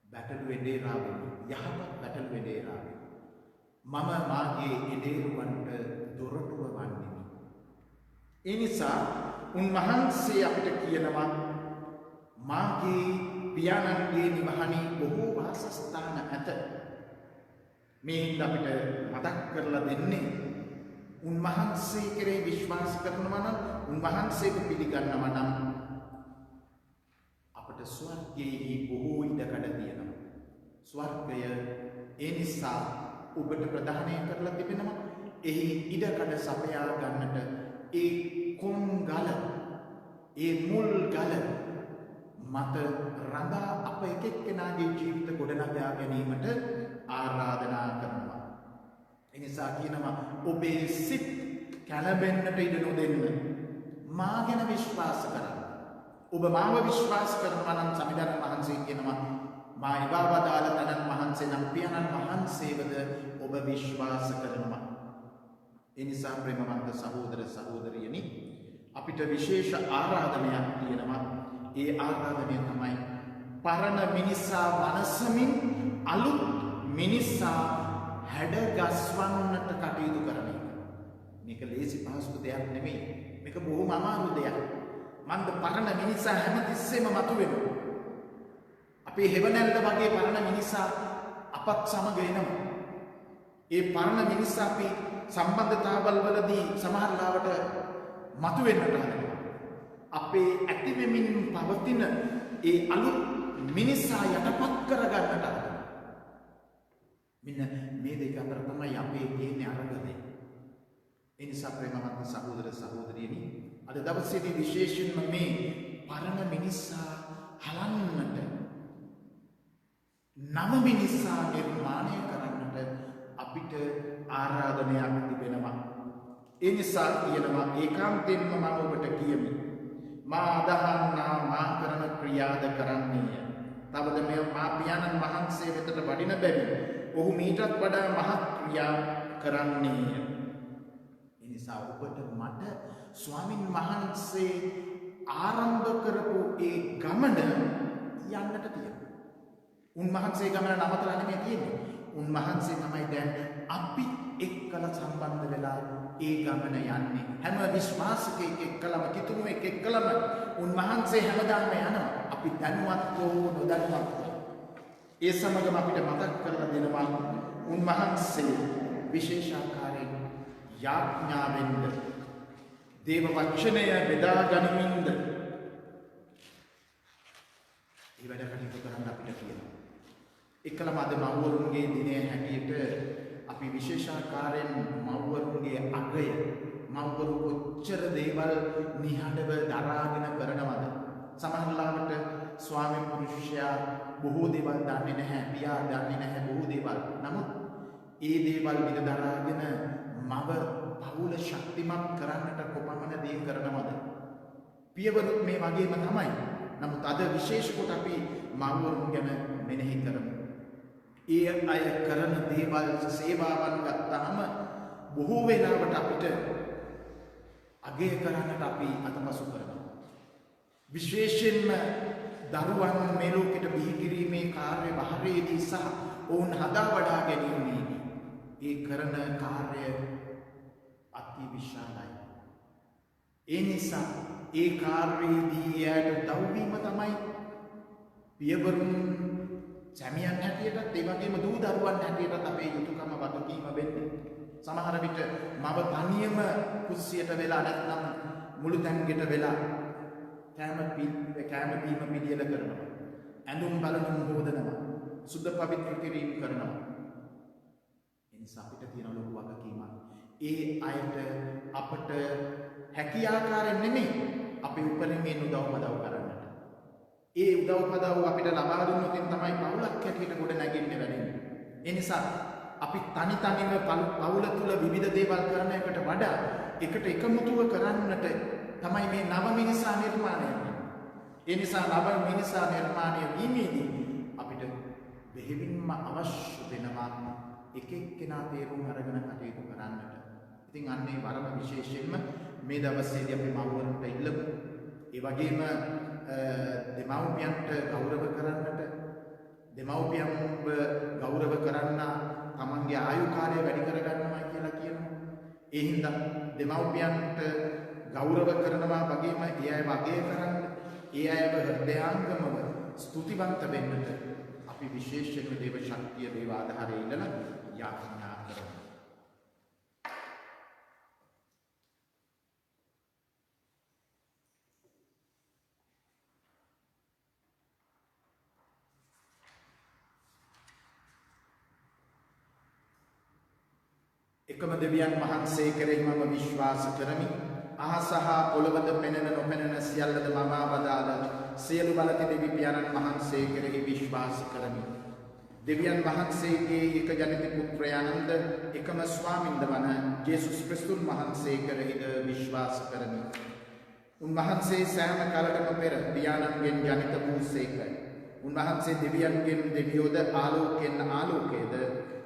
බැටළු එඩේරා වෙමි, යහපත් බැටළු එඩේරා වෙමි. මම මාගේ එඩේරුවන්ට දොරටුව වන්නෙමි. ඒ නිසා උන්වහන්සේ අපිට කියනවා මාගේ පියාණන්ගේ නිවහනේ බොහෝ වාසස්ථාන ඇත. මේ අපිට මතක් කරලා දෙන්නේ උන්වහන්සේ කෙරෙහි විශ්වාස කරනවා නම්, උන්වහන්සේව පිළිගන්නවා නම් අපට ස්වර්ගයේ බොහෝ ඉඩකඩ තියෙනවා. ස්වර්ගය ඒ නිසා ඔබට ප්‍රදානය කරලා තිබෙනවා. එහි ඉඩකඩ සපයා ගන්නට ඒ කොන් ගල, ඒ මුල් ගල මත රඳා අප එක එක්කෙනාගේ ජීවිත ගොඩනගා ගැනීමට ආරාධනා කරනවා. එනිසා කියනවා ඔබේ සිත් කැළඹෙන්නට ඉඩ නොදෙන්න. මා ගැන විශ්වාස කරන්න. ඔබ මාව විශ්වාස කරනවා නම් සමිඳුන් වහන්සේ කියනවා මා ඉබාවදාල තනන් වහන්සේ නම් පියාණන් වහන්සේවද ඔබ විශ්වාස කරනවා. එනිසා ප්‍රේමවන්ත සහෝදර සහෝදරියනි, අපිට විශේෂ ආරාධනයක් තියෙනවා. ඒ ආරාධනය තමයි පරණ මිනිසා වනසමින් අලුත් මිනිසා හැඩගස්වන්නට කටයුතු කරන එක. මේක ලේසි පහසු දෙයක් නෙමෙයි. මේක බොහොම අමාරු දෙයක්. මන්ද පරණ මිනිසා හැමතිස්සෙම මතුවෙනවා. අපේ හෙවණැල්ල වගේ පරණ මිනිසා අපත් සමග එනවා. ඒ පරණ මිනිසා අපි සම්බන්ධතාවල් වලදී සමහර ලාවට මතුවෙන්නට හදනවා. අපේ ඇතිවෙමින් පවතින ඒ අලුත් මිනිසා යටපත් කරගන්නට හදනවා. මෙන්න මේ දෙක අතර තමයි අපේ තියෙන අරගලය. ඒ නිසා ප්‍රේමවන්ත සහෝදර සහෝදරියනි, අද දවසේදී විශේෂයෙන්ම මේ පරණ මිනිසා හලන්නට නව මිනිසා නිර්මාණය කරන්නට අපිට ආරාධනයක් තිබෙනවා. ඒ නිසා කියනවා ඒකාන්තයෙන්ම මම ඔබට කියමි. මා අදහන්නා මා කරන ක්‍රියාද කරන්නේය. තවද මේ මා පියාණන් වහන්සේ වෙතට වඩින බැවින් ඔහු මීටත් වඩා මහත් ක්‍රියා කරන්නේය. ඒ නිසා ඔබට මට ස්වාමින් වහන්සේ ආරම්භ කරපු ඒ ගමන යන්නට තියෙනවා. උන්වහන්සේ ගමන නවතලා නෙමෙයි තියෙන්නේ. උන්වහන්සේ තමයි දැන් අපි එක්කලා සම්බන්ධ වෙලා ඒ ගමන යන්නේ. හැම විශ්වාසකෙක් එක්කලම කිතුණුවෙක් එක්කලම උන්වහන්සේ හැමදාම යනවා. අපි දැනුවත් හෝ නොදැනුවත්. ඒ සමගම අපිට මතක් කරලා දෙනවා උන්වහන්සේ විශේෂාකාරයෙන් යාඥාවෙන්ද දේව වචනය බෙදා ගනිමින්ද ඒ වැඩ කටයුතු කරන්න අපිට කියනවා. එකලම අද මව්වරුන්ගේ දිනය හැටියට අපි විශේෂාකාරයෙන් මව්වරුන්ගේ අගය මව්වරු කොච්චර දේවල් නිහඬව දරාගෙන කරනවද? සමහරවිට ස්වාමි පුරුෂයා බොහෝ දේවල් දන්නේ නැහැ, පියා දන්නේ නැහැ බොහෝ දේවල්. නමුත් ඒ දේවල් විඳ දරාගෙන මව පවුල ශක්තිමත් කරන්නට කොපමණ දේ කරනවද? පියවරුත් මේ වගේම තමයි. නමුත් අද විශේෂ කොට අපි මව්වරුන් ගැන මෙනෙහි කරමු. ඒ අය කරන දේවල් සේවාවන් ගත්තාම බොහෝ වෙලාවට අපිට අගය කරන්නට අපි අතපසු කරනවා. විශේෂයෙන්ම දරුවන් මේ ලෝකෙට බිහි කිරීමේ කාර්ය බහරේදී සහ ඔවුන් හදා වඩා ගැනීමේදී ඒ කරන කාර්ය අති විශාලයි. ඒ නිසා ඒ කාර්යයේදී එයාට උදව්වීම තමයි පියවරුන් සැමියන් හැටියටත් ඒ වගේම දූ දරුවන් හැටියටත් අපේ යුතුයකම වගකීම වෙන්නේ. සමහර විට මව තනියම කුස්සියට වෙලා නැත්නම් මුළු තැන්ගෙට වෙලා කෑම බීම පිළියෙල කරනවා. ඇඳුම් බලනුම් හොදනවා. සුද්ධ පවිත්‍ර කිරීම කරනවා. ඒ නිසා අපිට තියෙන ලොකු වගකීමක්. ඒ අයට අපට හැකි ආකාරයෙන් නෙමෙයි අපි උපරිමයෙන් උදව් කරන්නට. ඒ උදව් අපිට ලබා දුන්නොත් තමයි පවුලක් හැටියට ගොඩ නැගෙන්නේ වැඩෙන්නේ. ඒ නිසා අපි තනිව පවුල තුල විවිධ දේවල් කරන එකට වඩා එකට එකමුතුව කරන්නට තමයි මේ නව මිනිසා නිර්මාණය වෙන්නේ. ඒ නිසා නව මිනිසා නිර්මාණය වීමේදී අපිට බෙහෙවින්ම අවශ්‍ය වෙනවා එක එක්කෙනා තේරුම් අරගෙන කටයුතු කරන්නට. ඉතින් අන්නේ වරම විශේෂයෙන්ම මේ දවසේදී අපි මව්වරුන්ට ඉල්ලමු. ඒ වගේම දෙමව්පියන්ට ගෞරව කරන්නට, දෙමව්පියන්ව ගෞරව කරන්න තමන්ගේ ආයු කාලය වැඩි කරගන්නවා කියලා කියනවා. ඒ හින්දා දෙමව්පියන්ට ගෞරව කරනවා වගේම ඒ අයව අගය කරන්න, ඒ අයව හෘදයාංගමව ස්තුතිවන්ත වෙන්නට අපි විශේෂයෙන්ම දේව ශක්තිය දේව ආධාරය ඉල්ලලා යාඥා කරමු. එකම දෙවියන් වහන්සේ කෙරෙහි මම විශ්වාස කරමි. අහස හා පොළවද පෙනෙන නොපෙනෙන සියල්ලද මම අවදාළ සියලු බලති දෙවි පියාණන් වහන්සේ කෙරෙහි විශ්වාස කරමි. දෙවියන් වහන්සේගේ එක ජනිත පුත්‍රයානන්ද එකම ස්වාමින්ද වන ජේසුස් ක්‍රිස්තුන් වහන්සේ කෙරෙහිද විශ්වාස කරමි. උන්වහන්සේ සෑම කලකම පෙර පියාණන්ගෙන් ජනිත වූසේක. උන්වහන්සේ දෙවියන්ගෙන් දෙවියෝද ආලෝකයෙන් ආලෝකයේද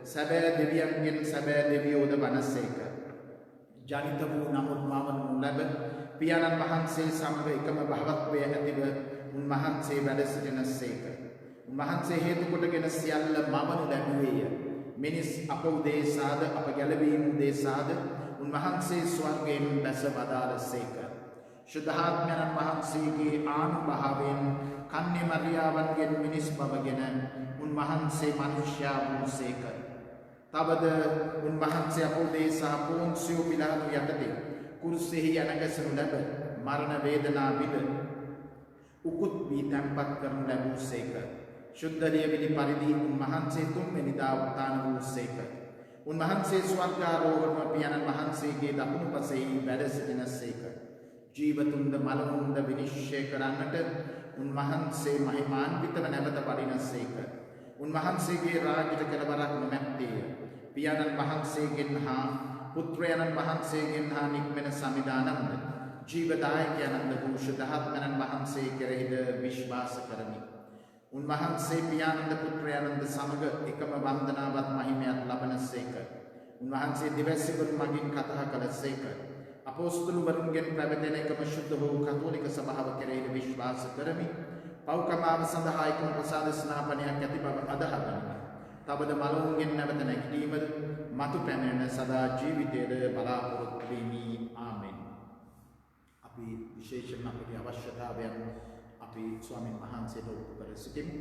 සැබෑ දෙවියන්ගෙන් සැබෑ දෙවියෝද වනසේක. ජනිත වූ නමුත් මවනු ලැබ පියාණන් වහන්සේ සමග එකම භවත්වය ඇතිව උන්වහන්සේ වැඩ සිටින සේක. උන්වහන්සේ හේතු කොටගෙන සියල්ල මවනු ලැබුවේය. මිනිස් අප උදේසාද අප ගැලවීම උදේසාද උන්වහන්සේ ස්වර්ගයෙන් බැස වදාළ සේක. ශුද්ධාත්මයන් වහන්සේගේ ආනුභාවයෙන් කන්‍ය මරියාවන්ගෙන් මිනිස් බවගෙන උන්වහන්සේ මනුෂ්‍යයා වූ සේක. තවද උන්වහන්සේ අප උදේසා පොන්සියෝ පිලාතු යටතේ කුරුසෙහි යනගසනු ලැබ මරණ වේදනා විඳ උකුත් වී තැන්පත් කරනු ලැබූසේක. ශුද්ධ ලියවිලි පරිදි උන්වහන්සේ තුන්වෙනිදා උත්ථාන වූසේක. උන්වහන්සේ ස්වර්ගාරෝහණ පියාණන් වහන්සේගේ දකුණු පසෙහි වැඩ සිටිනසේක. ජීවතුන්ද මලවුන්ද විනිශ්චය කරන්නට උන්වහන්සේ මහිමාන්විතව නැවත වඩිනසේක. උන්වහන්සේගේ රාජ්‍යයට කෙළවරක් නොමැත්තේය. පියාණන් වහන්සේගෙන් හා පුත්‍රයන්න් වහන්සේගෙන් හා නික්මෙන සමිදානන්ද ජීවදායකයන්ද වූ ශුද්ධාත්මයන් වහන්සේ කෙරෙහිද විශ්වාස කරමි. උන්වහන්සේ පියාණන්ද පුත්‍රයන්ද සමග එකම වන්දනාවත් මහිමයත් ලබනසේක. උන්වහන්සේ දිවැසිවරුන් මගින් කතා කළසේක. අපොස්තුලවරුන්ගෙන් පැවතෙන එකම ශුද්ධ වූ කතෝලික සභාව කෙරෙහිද විශ්වාස කරමි. පෞකමාව සඳහා එකම ප්‍රසාද ස්නාපනයක් ඇති බව අදහගනිමි. තවද මලවුන්ගෙන් නැවත නැගිටීමද මතු පැමිණෙන සදා ජීවිතයද බලාපොරොත්තු වෙමි. ආමෙන්. අපි විශේෂයෙන් අපේ අවශ්‍යතාවයන් අපි ස්වාමීන් වහන්සේට ඔප්පු කර සිටිමු.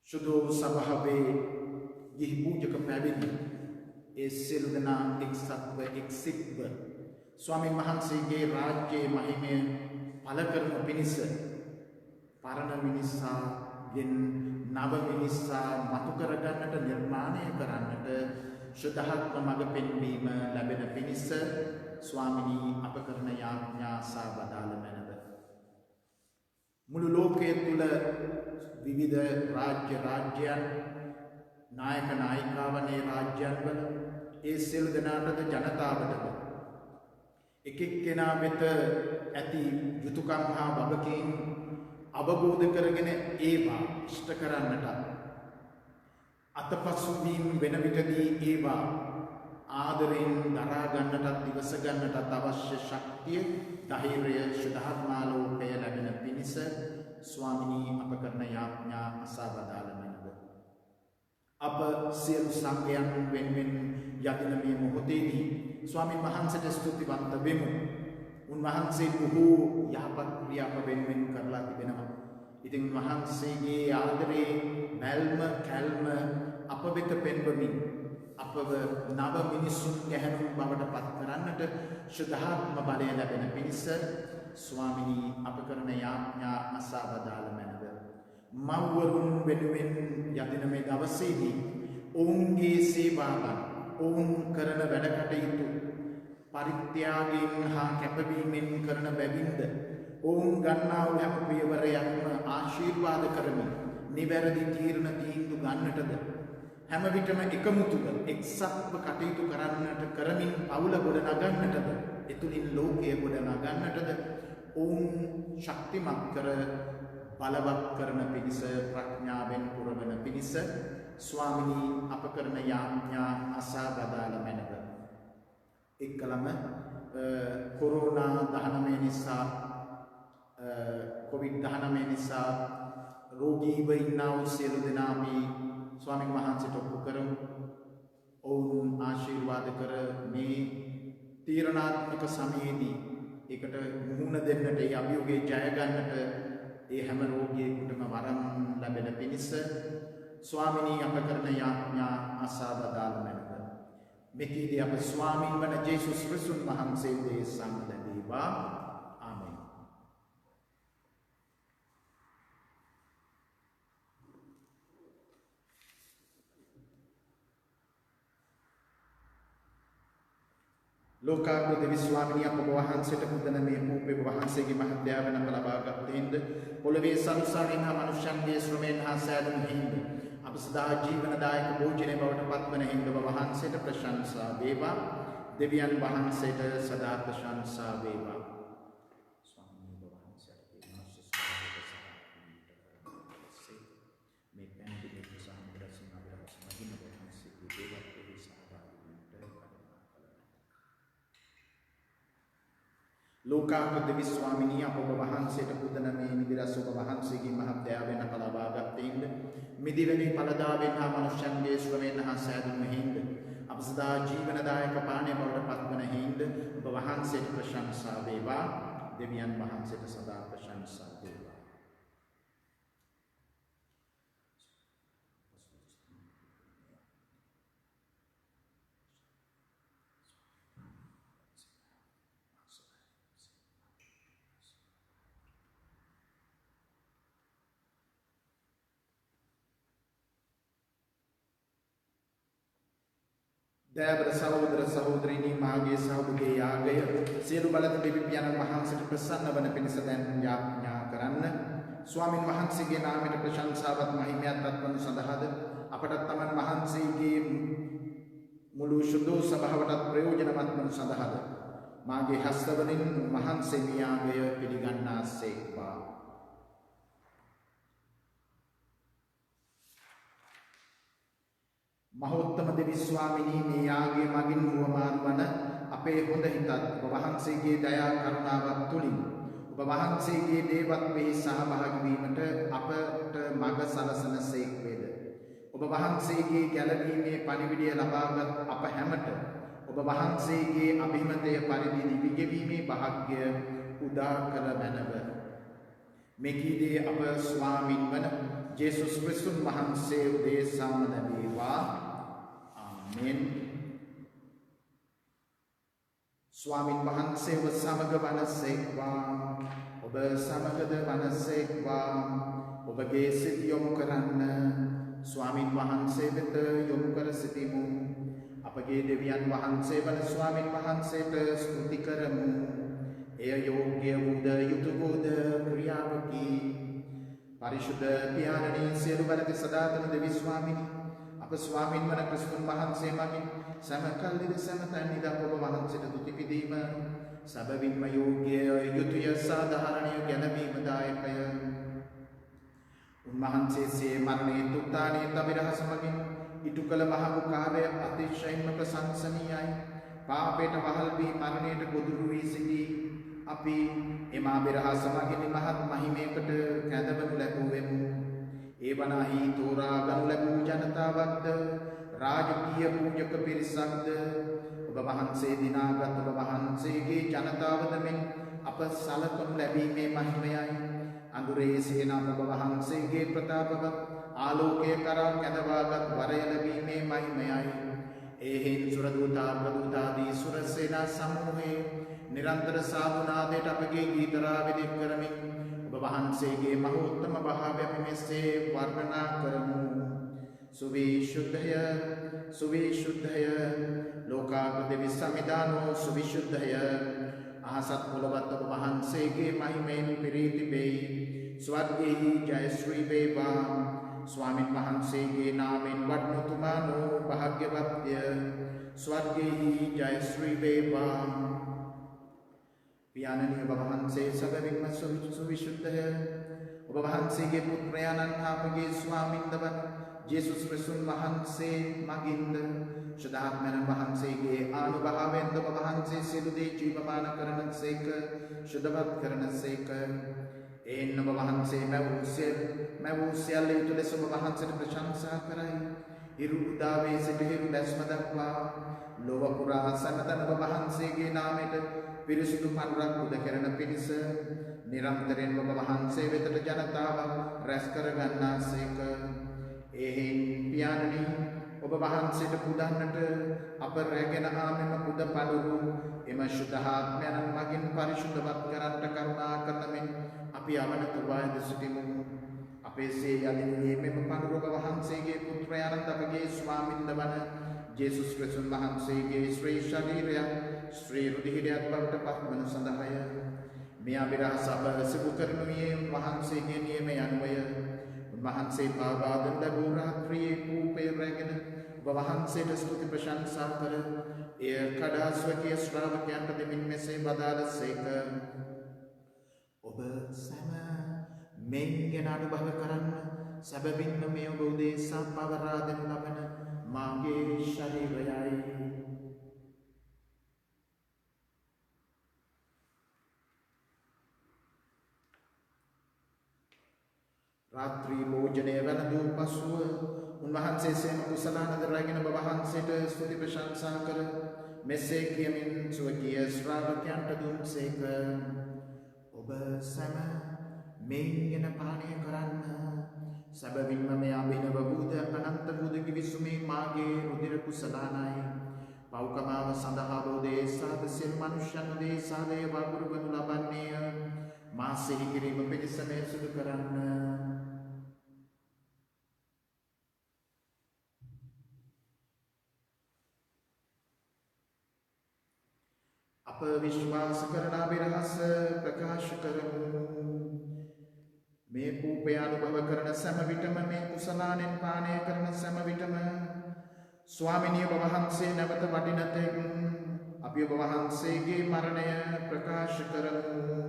සුදු සභාවේ ගිහි පූජක පැවිදි ඒ සියලු දෙනා එක්සත්ව එක්සිත්ව ස්වාමීන් වහන්සේගේ රාජ්‍යයේ මහිමය පළ කරනු පිණිස පරණ මිනිසාගෙන් නව මිනිසා මතු කරගන්නට නිර්මාණය කරන්නට ශුද්ධාත්ම මඟ පෙන්වීම ලැබෙන පිණිස ස්වාමිනී අප කරන යාඥා සාබදාල මැනව. මුළු ලෝකයේ තුල විවිධ රාජ්‍යයන් නායක නායිකාවන් ඒ රාජ්‍යයන්වල ඒ සියලු දෙනාටද ජනතාවටද එක එක්කෙනා වෙත ඇති යුතුයකම් හා වගකීම් අවබෝධ කරගෙන ඒවා ඉෂ්ට කරන්නට අතපසු වීම වෙන විටදී ඒවා ආදරයෙන් දරා ගන්නටත් ඉවස ගන්නටත් අවශ්‍ය ශක්තිය ධෛර්යය ශුද්ධාත්මාලෝකය ලැබෙන පිණිස ස්වාමිනී අප කරන යාඥා අසාබදාල මැනව. අප සියලු සංඝයන් වෙනුවෙන් යදින මේ මොහොතේදී ස්වාමීන් වහන්සේට ස්තුතිවන්ත වෙමු. උන්වහන්සේ බොහෝ යහපත් ක්‍රියා අප වෙනුවෙන් කරලා තිබෙනවා. ඉතින් උන්වහන්සේගේ ආදරේ බැල්ම කැල්ම අප වෙත පෙන්වමින් අපව නව මිනිසුන් ගැහැණුන් බවට පත් කරන්නට ශුද්ධාත්ම බලය ලැබෙන පිණිස ස්වාමිනී අප කරන යාඥා අසාබදාල මැනව. මව්වරුන් වෙනුවෙන් යදින මේ දවසේදී ඔවුන්ගේ සේවාවන් ඔවුන් කරන වැඩ කටයුතු පරිත්‍යාගයෙන් හා කැපවීමෙන් කරන බැවින්ද ඔවුන් ගන්නා වූ හැම පියවරයක්ම ආශිර්වාද කරමින් නිවැරදි තීරණ තීන්දුව ගන්නටද හැම විටම එකමුතුව එක්සත්ව කටයුතු කරන්නට කරමින් පවුල ගොඩනගන්නටද එතුලින් ලෝකය ගොඩනගන්නටද ඔවුන් ශක්තිමත් කර බලවත් කරන පිණිස ප්‍රඥාවෙන් පුරවන පිණිස ස්වාමිනී අප කරන යාඥා අසාබදාල මැනව. එක්කලම කොරෝනා 19 නිසා COVID-19 නිසා රෝගීව ඉන්නා වූ සියලු දෙනා අපි ස්වාමීන් වහන්සේට ඔප්පු කරමු. ඔවුන් ආශිර්වාද කර මේ තීරණාත්මක සමයේදී ඒකට මුහුණ දෙන්නට ඒ අභියෝගයේ ජය ගන්නට ඒ හැම රෝගියෙකුටම වරම් ලැබෙන පිණිස ස්වාමිනී අප කරන යාඥා අසාබදාල මැනව. මෙකීදී අප ස්වාමීන් වන ජේසුස් ක්‍රිස්තුස් වහන්සේ දේ සම්දේවා. ආමෙන්. ලෝකාග්‍ර දෙවි ස්වාමිනිය අප වහන්සේට පුදන මේ පූපේ වහන්සේගේ මහත්යාව වෙනක ලබාගත් දෙින්ද පොළවේ සංසාරින් හා මනුෂ්‍යන්ගේ ශ්‍රමයෙන් හා සෑදුණු හිඳ අප සදා ජීවනදායක භෝජනය බවට පත්වන හිඳ වහන්සේට ප්‍රශංසා වේවා. දෙවියන් වහන්සේට සදා ප්‍රශංසා වේවා. ස්වාමීන් වහන්සේට මනුෂ්‍ය ස්වභාවයට මේ පැන්දිලේ සාමදරසින් අවරස් මහිම වහන්සේගේ දේවත්වයේ ලෝකාග්‍ර දෙවි ස්වාමිනිය අප වහන්සේට පුදන මේ නිදිරස් ඔබ වහන්සේගේ මහත්යාවෙන් අප ලබාගත් දෙින්ද මිදිවෙනි පළදාවෙන් හා මනුෂ්‍යන්ගේ ශ්‍රමයෙන් හා සෑදුණු හිඳ අප සදා ජීවනදායක පානය බවට පත්වන හිඳ ඔබ වහන්සේට ප්‍රශංසා වේවා. දෙවියන් වහන්සේට සදා ප්‍රශංසා වේවා. දයාබර සහෝදර සහෝදරිනී මාගේ සහෝදරගේ යාගය සියලු බලත දෙවි පියාණන් වහන්සේට ප්‍රසන්න වන පිණිස දැන් යාඥා කරන්න. ස්වාමින් වහන්සේගේ නාමයට ප්‍රශංසාවත් මහිමයත් අත්වනු සඳහාද අපට තමන් වහන්සේගේ මුළු සුදු සභාවටත් ප්‍රයෝජනවත් වනු සඳහාද මාගේ හස්තවලින් වහන්සේ යාගය පිළිගන්නාසේක්වා. මහෝත්තම දෙවි ස්වාමිනී මේ යාගයේ මගින් වුවමාන වන අපේ හොඳ හිතත් ඔබ වහන්සේගේ දයා කරුණාවක් තුලින් ඔබ වහන්සේගේ දේවත්වයේ සහභාගී වීමට අපට මඟ සලසන සේක් වේද. ඔබ වහන්සේගේ ගැලවීමේ පණිවිඩය ලබාගත් අප හැමට ඔබ වහන්සේගේ අභිමතය පරිදි දිවිගෙවීමේ වාග්ය උදා කර මැනව. මෙකීදී අප ස්වාමින් වන ජේසුස් ක්‍රිස්තුස් වහන්සේ උදෙසාම ලැබේවා. ආමෙන්. ස්වාමින් වහන්සේව සමග වනසේක්වා. ඔබ සමගද වනසේක්වා. ඔබගේ සිත යොමු කරන්න ස්වාමින් වහන්සේ වෙත යොමු කර සිටිමු. අපගේ දෙවියන් වහන්සේ වන ස්වාමින් වහන්සේට ස්තුති කරමු. එය යෝග්‍ය වූද යුතු වූද ක්‍රියාවකි. පරිශුද්ධ පියාණනී සියලු බලති සදාතන දෙවි ස්වාමිනී අප ස්වාමින් වන ක්‍රිස්තුන් වහන්සේ මගින් සමකල්ලිද සමතන්නිද ඔබ වහන්සේට තුති පිදීම සබවින්ම යෝග්‍ය යුතුය සාධාරණය ගැනවීම දායකය. උන්වහන්සේ මරණේ තුත්තානේ තවිරහස මගින් ඉටු කළ මහඟු කාර්යය අතිශයින්ම ප්‍රශංසනීයයි. පාපයට වහල් වී මරණයට ගොදුරු වී සිටි අපි එම අබිරහස මගින් මහත් මහිමයකට කැඳවනු ලැබුවෙමු. ඒ වනාහි තෝරා ගනු ලැබූ ජනතාවක්ද රාජකීය පූජක පිරිසක්ද ඔබ වහන්සේ දිනාගත් ඔබ වහන්සේගේ ජනතාවද මෙන් අප සලකනු ලැබීමේ මහිමයයි. අඳුරේ සේනා ඔබ වහන්සේගේ ප්‍රතාපවත් ආලෝකය කරා කැඳවාගත් වරය ලැබීමේ මහිමයයි. එහෙන් සුරදූතා ප්‍රදූතාදී සුරසේනා සමූහයේ නිරන්තර සාධුනාදයට අපගේ ගීතරාවැදි කරමින් ඔබ වහන්සේගේ මහෝත්තම භාවය අපි මෙසේ වර්ණනා කරමු. සුවිශුද්ධය සුවිශුද්ධය ලෝකාග්‍ර දෙවි සමිදානෝ සුවිශුද්ධය. අහසත් පොළවත් ඔබ වහන්සේගේ මහිමයෙන් පිරී තිබෙයි. ස්වර්ගයෙහි ජය ශ්‍රී වේවා. ස්වාමින් වහන්සේගේ නාමයෙන් වඩනුතුමානෝ භාග්‍යවත්ය. ස්වර්ගයෙහි ජය ශ්‍රී වේවා. පියාණනි ඔබ වහන්සේ සැබවින්ම සුවිශුද්ධය. ඔබ වහන්සේගේ පුත්‍රයාණන් අපගේ ස්වාමින්ද වන ජේසුස් ක්‍රිස්තුස් වහන්සේ මගින්ද ශුද්ධාත්මයන් වහන්සේගේ ආනුභාවයෙන්ද ඔබ වහන්සේ සියලු දේ ජීවමාන කරන සේක ශුද්ධවත් කරන සේක. එයින් ඔබ වහන්සේ මැවූ සියල්ල යුතු ලෙස ඔබ වහන්සේට ප්‍රශංසා කරයි. ඉරු උදාවේ සිට හිරු දැස්ම දක්වා ලොව පුරා සැමතන ඔබ වහන්සේගේ නාමයට පිරිසුදු පඬුරක් උද කරන පිණිස නිරන්තරයෙන් ඔබ වහන්සේ වෙතට ජනතාව රැස් කර ගන්නාසේක. එහෙන් පියාණනි ඔබ වහන්සේට පුදන්නට අප රැගෙන ආමෙම පුද පඬුරු එම ශුද්ධාත්මයන් මගින් පරිශුද්ධවත් කරන්නට කරුණා කරන මෙන් අපි අවනත වායද සිටිමු. අපේ සේ යදින්නේ මෙම පඬුරු ඔබ වහන්සේගේ පුත්‍රයාණන් අපගේ ස්වාමින්ද වන ජේසුස් ක්‍රිස්තුස් වහන්සේගේ ශ්‍රී ශරීරය ශ්‍රී රුධිරයත් බවට පත්වන සඳහාය. මේ අභිරහස අප සිදු කරනුයේ වහන්සේගේ නියමය අනුවය. උන්වහන්සේ පාවාදන් ලැබූ රාත්‍රියේ කූපය රැගෙන ඔබ වහන්සේට ස්තුති ප්‍රශංසා කර එය කඩා ස්වකීය ශ්‍රාවකයන්ට දෙමින් මෙසේ බදාලසේක. ඔබ සැම මෙන් ගැන අනුභව කරන්න. සැබවින්ම මේ ඔබ උදෙසා පවරා දෙනු ලබන මාගේ ශරීරයයි. රාත්‍රී භෝජනය වැළඳූ පසුව උන්වහන්සේ සේම කුසලානද රැගෙන ඔබ වහන්සේට ස්තුති ප්‍රශංසා කර මෙසේ කියමින් ස්වකීය ශ්‍රාවකයන්ට දුන්සේක. ඔබ සැම මෙයින් ගෙන පානය කරන්න. සැබවින්ම මේ අභිනව වූද අනන්ත වූද කිවිසුමේ මාගේ රුධිර කුසලානයි. පෞකමාව සඳහා බෝධේසාද සියලු මනුෂ්‍යයන් උදෙසාද වගුරු වනු ලබන්නේය. මා සිහි කිරීම පිණිස මේ සිදු කරන්න. අප විශ්වාස කරන අභිරහස ප්‍රකාශ කරමු. මේ කූපය අනුභව කරන සෑම විටම මේ කුසලානෙන් පානය කරන සෑම විටම ස්වාමිනිය ඔබ වහන්සේ නැවත වඩින තෙක් අපි ඔබ වහන්සේගේ මරණය ප්‍රකාශ කරමු.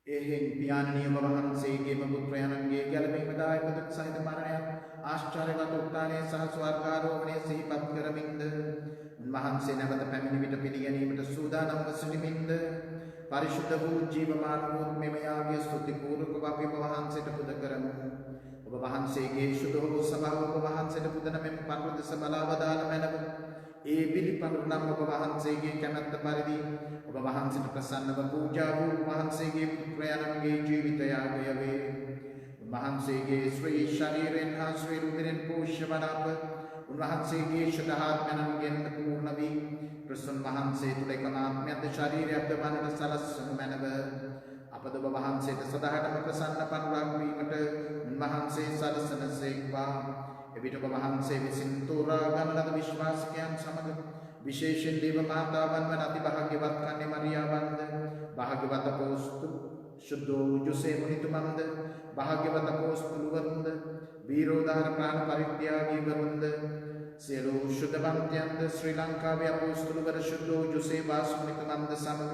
එහෙන් පියාණනිය ඔබ වහන්සේගේම පුත්‍රයන්ගේ ගැලවීමදායක දුක් සහිත මරණයත් ආශ්චර්යවත් උත්ථානය සහ ස්වර්ගාරෝහණය සිහිපත් කරමින්ද උන්වහන්සේ නැවත පැමිණි විට පිළිගැනීමට සූදානම්ව සිටිමින්ද පරිශුද්ධ වූ ජීවමාන වූ මෙම යාගය ස්තුතිපූර්වකව අපි ඔබ වහන්සේට පුද කරමු. ඔබ වහන්සේගේ ශුද්ධ වූ සභාව ඔබ වහන්සේට පුදන මෙම පඬුරු දෙස බලා වදාළ මැනව. ඒ පිළිපඬුරු නම් ඔබ වහන්සේගේ කැමැත්ත පරිදි ඔබ වහන්සේට ප්‍රසන්නව පූජා වූ වහන්සේගේ පුත්‍රයන්ගේ ජීවිත යාගය වේ. උන්වහන්සේගේ ශ්‍රී ශරීරයෙන් හා ශ්‍රී රුධිරෙන් පෝෂ්‍ය වන අප උන්වහන්සේගේ ශුද්ධාත්මයන්ගෙන් පූර්ණ වී ක්‍රිස්තුන් වහන්සේ තුළ එකමාත්මයත් ශරීරයක්ද වන්නට සලස්වනු මැනව. අපද ඔබ වහන්සේට සදාටම ප්‍රසන්න පඬුරක් වීමට උන්වහන්සේ සලසන සේක්වා. එවිට ඔබ වහන්සේ විසින් තෝරා ගන්න ලද විශ්වාසිකයන් සමග විශේෂයෙන් දේව මාතාවන් වන අති භාග්‍යවත් කන්‍ය මරියාවන්ද භාග්‍යවත් අපෝස්තල ශුද්ධ යෝසේප් මුනිතුමන්ද භාග්‍යවත් අපෝස්තලවරුන්ද වීරෝදාර ප්‍රාණ පරිත්‍යාගී වරුන්ද සියලු ශුද්ධවන්තයන්ද ශ්‍රී ලංකාවේ අපෝස්තලවර ශුද්ධ යෝසේප් වාසුනිතුමන්ද සමග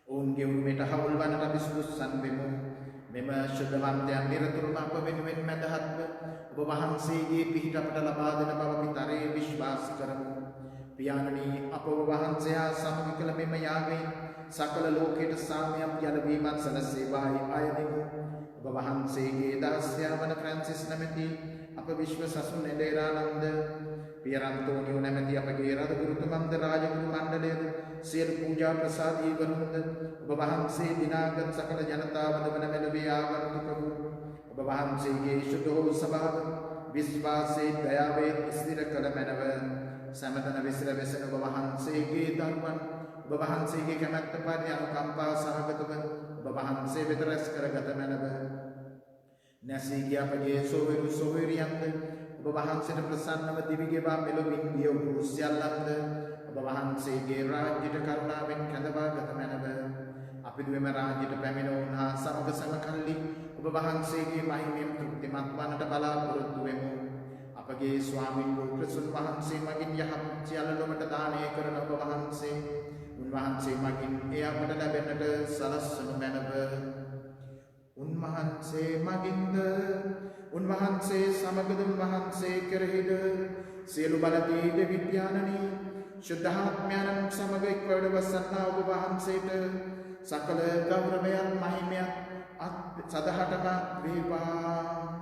ඔවුන්ගේ උරුමයට හවුල් වන්නට අපි සුදුසුසන් වෙමු. මෙම ශුද්ධවන්තයන් නිරතුරුවම අප වෙනුවෙන් මැදහත්ව ඔබ වහන්සේගේ පිහිට අපට ලබා දෙන බව අපි තරයේ විශ්වාස කරමු. පියාණනි අප ඔබ වහන්සේ හා සමග කළ මෙම යාගයෙන් සකල ලෝකයට සාමයක් ගැලවීමත් සැලසේවායි අයදෙමු. ඔබ වහන්සේගේ දාස්යා වන ෆ්‍රැන්සිස් නැමැති අප විශ්ව සසුන් එඩේරානන්ද පියරන්තෝනියෝ නැමැති අපගේ රදගුරුතුමන්ද රාජගුරු මණ්ඩලයද සියලු පූජා ප්‍රසාදී වරුන්ද ඔබ වහන්සේ දිනාගත් සකල ජනතාවද වන මෙලොවේ ආගන්තුක වූ ඔබ වහන්සේගේ ශුද්ධ වූ සභාව විශ්වාසයේ දයාවේ ස්ථිර කළ මැනව. සමතන විසිර වෙසෙන ඔබ වහන්සේගේ දරුවන් ඔබ වහන්සේගේ කැමැත්ත පරිදි අනුකම්පා සහගතව ඔබ වහන්සේ වෙත රැස් කරගත මැනව. නැසී ගිය අපගේ සොහොයුරු සොහොයුරියන්ද ඔබ වහන්සේට ප්‍රසන්නව දිවිගෙවා මෙලොවින් ගිය වූ සියල්ලන්ද ඔබ වහන්සේගේ රාජ්‍යයට කරුණාවෙන් කැඳවා ගත මැනව. අපි දුවෙම රාජ්‍යයට පැමිණවුන් හා සමග සමකල්ලි ඔබ වහන්සේගේ මහිමයෙන් තෘප්තිමත් වන්නට බලාපොරොත්තු වෙමු. අපගේ ස්වාමීන් වූ ක්‍රිස්තුන් වහන්සේ මගින් යහපත් සියල්ල ලොවට දානය කරන ඔබ වහන්සේ උන්වහන්සේ මගින් එය අපට ලැබෙන්නට සලස්වනු මැනව. උන්වහන්සේ මගින්ද උන්වහන්සේ සමගද උන්වහන්සේ කෙරෙහිද සියලු බලදී විද්‍යානනි ශුද්ධාත්මයන් සමග එක්වඩ වසන්නා ඔබ වහන්සේට සකල ගෞරවයන් මහිමයන් සදහටම වේවා.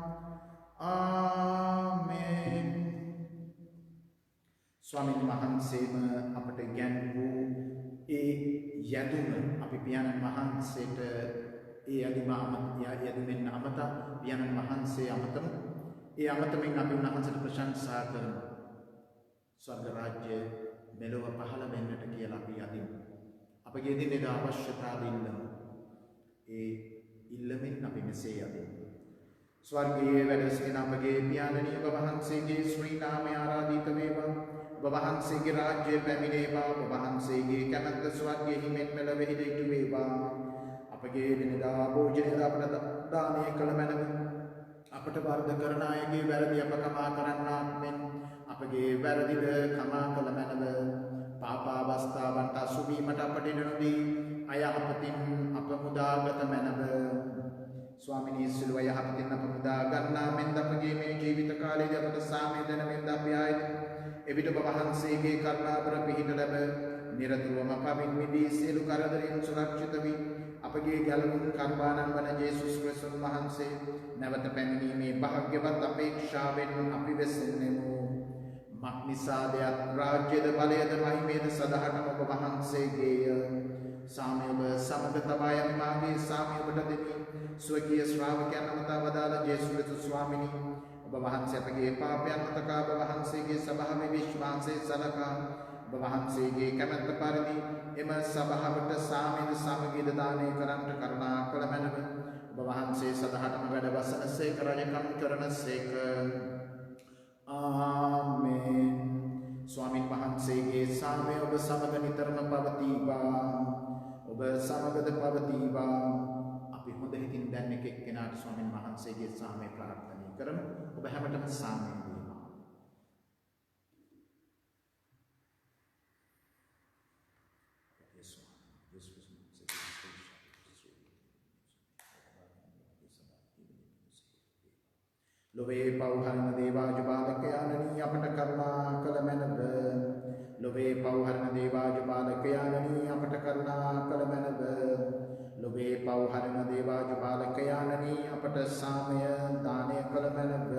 ආමෙන්. ස්වාමීන් වහන්සේම අපට ගැන් වූ ඒ යදුම අපි පියාණන් වහන්සේට ඒ යදුමෙන් අමත පියාණන් වහන්සේ අමතමු. ඒ අමතමින් අපි උන්වහන්සේට ප්‍රශංසා කරමු. ස්වර්ග රාජ්‍ය මෙලොව පහළ වෙන්නට කියලා අපි යදිමු. අපගේ දිනෙදා අවශ්‍යතාව ඉල්ලමු. ඒ ඉල්ලමින් අපි මෙසේ යදිමු. ස්වර්ගයේ වැඩ සිටින අපගේ පියාණනි ඔබ වහන්සේගේ ශ්‍රී නාමය ආරාධිත වේවා. ඔබ වහන්සේගේ රාජ්‍යය පැමිණේවා. ඔබ වහන්සේගේ කැමැත්ත ස්වර්ගයේ මෙන් මෙලොවෙහිද ඉටු වේවා. අපගේ දිනදා භෝජනය අපට දානය කළ මැනව. අපට වර්ධ කරන අයගේ වැරදි අප කමා කරන්නාක් මෙන් අපගේ වැරදිද කමා කළ මැනව. පාපාවස්ථාවන්ට අසුවීමට අපට ඉඩ නොදී අයහපතින් අප මුදාගත මැනව. ස්වාමිනී සිළුව යහපතින් අප මුදා ගන්නා මෙන්ද අපගේ මේ ජීවිත කාලයේදී අපට සාමය දෙන මෙන්ද අපි ආයත එවිට ඔබ වහන්සේගේ කරුණාවර පිහිට ලැබ නිරතුරුවම පවින් මිදී සියලු කරදරින් සුරක්ෂිත වී අපගේ ගැලවුම් කර්මානන් වන ජේසුස් ක්‍රිස්තුස් වහන්සේ නැවත පැමිණීමේ භාග්‍යවත් අපේක්ෂාවෙන් අපි වෙසෙන්නෙමු. මක්නිසාදයක් රාජ්‍යද බලයද මහිමේද සදහටම ඔබ වහන්සේගේය. සාමයව සමග තබා යන මාගේ සාමයවට දෙමි. ස්වකීය ශ්‍රාවකයන් අමතා වදාළ ජේසුස් ක්‍රිස්තුස් ස්වාමිනී ඔබ වහන්සේ අපගේ පාපයන් මතකා ඔබ වහන්සේගේ සභාවේ විශ්වාසයේ සලකා ඔබ වහන්සේගේ කැමැත්ත පරිදි එම සභාවට සාමයද සමගියද දානය කරන්නට කරුණා කළ මැනව. ඔබ වහන්සේ සදහටම වැඩ වසන සේක රජකම් කරන සේක. ආමෙන්. ස්වාමින් වහන්සේගේ සාමය ඔබ සමග නිතරම පවතිවා. ඔබ සමගද පවතිවා. අපි හොඳ හිතින් දැන් එක එක්කෙනාට ස්වාමින් වහන්සේගේ සාමය ප්‍රාර්ථනා කරමු. ඔබ හැමතෙම සාමය වේවා. ලොවේ පෞහරණ දේවාජ බාලකයාණනි අපට කරුණා කළ මැනව. ලොවේ පෞහරණ දේවාජ බාලකයාණනි අපට කරුණා කළ මැනව. ලොවේ පෞහරණ දේවාජ බාලකයාණනි අපට සාමය දානය කළ මැනව.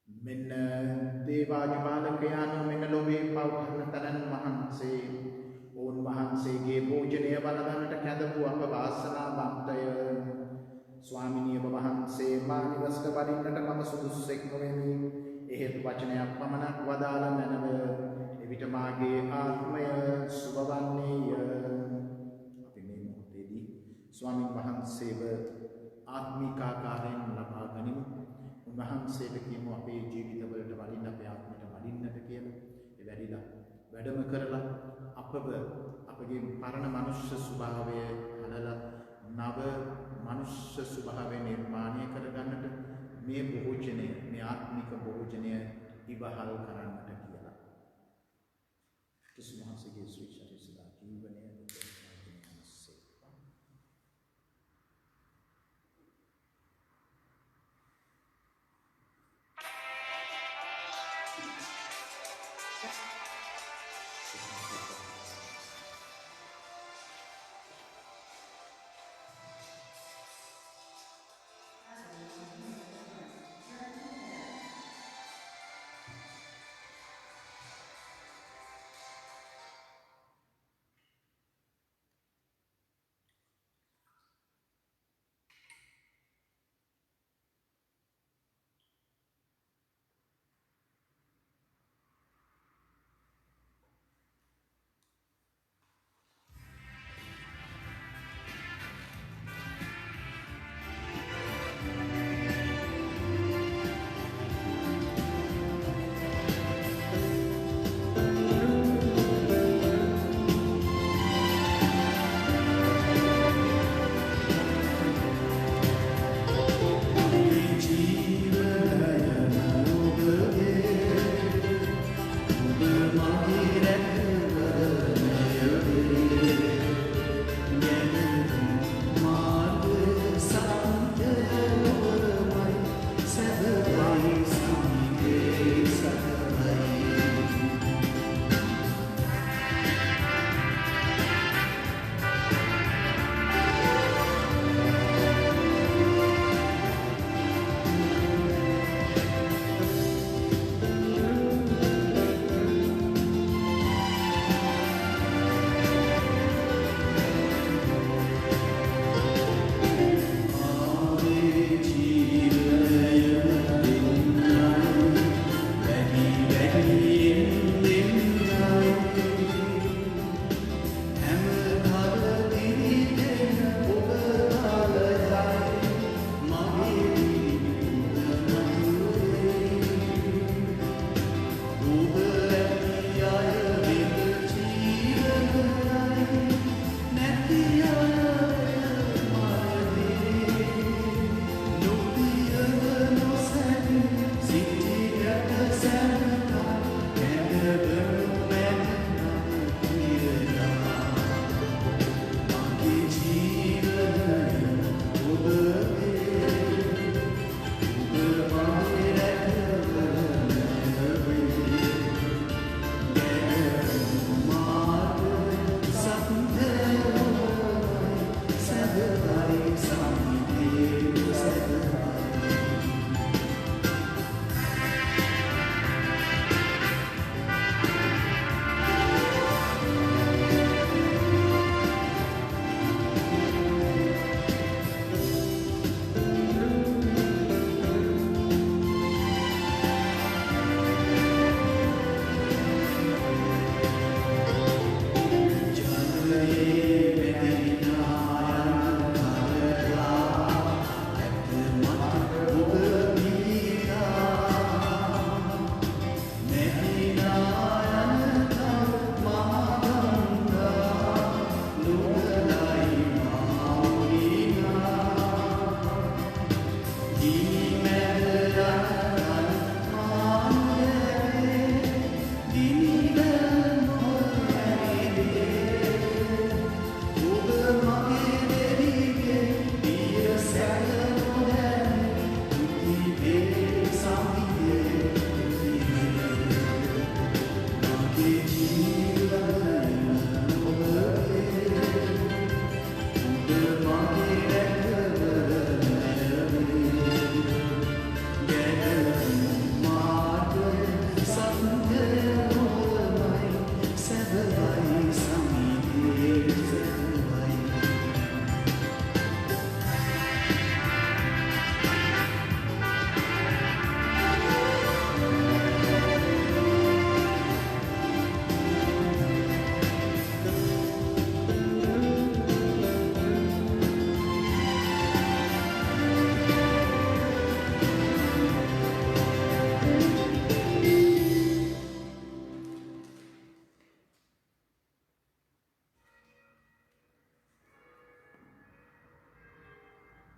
මෙන්න දේවාජ බාලකයාණන් මෙන්න ලොවේ පෞහරණ තනන් වහන්සේ ඔවුන් වහන්සේගේ භෝජනය බලගන්නට කැඳවූ අප වාසනාවන්තය. ස්වාමිනිය ඔබ වහන්සේ මා නිවසට වඩින්නට මම සුදුස්සෙක් නොවෙමි. එහෙත් වචනයක් පමණක් වදාළ මැනව. එවිට මාගේ ආත්මය සුබවන්නේය. අපි මේ මොහොතේදී ස්වාමින් වහන්සේව ආත්මික ආකාරයෙන් ලබා ගනිමු. උන්වහන්සේට කියමු අපේ ජීවිතවලට වඩින්න අපේ ආත්මයට වඩින්නට කියලා. ඒ වැඩිලා වැඩම කරලා අපව අපගේ පරණ මනුෂ්‍ය ස්වභාවය හලලා නව මනුෂ්‍ය ස්වභාවය නිර්මාණය කරගන්නට මේ භෝජනය මේ ආත්මික භෝජනය ඉවහල් කරන්නට කියලා. කිසිම හසගේ ශ්‍රී සදා ජීවනය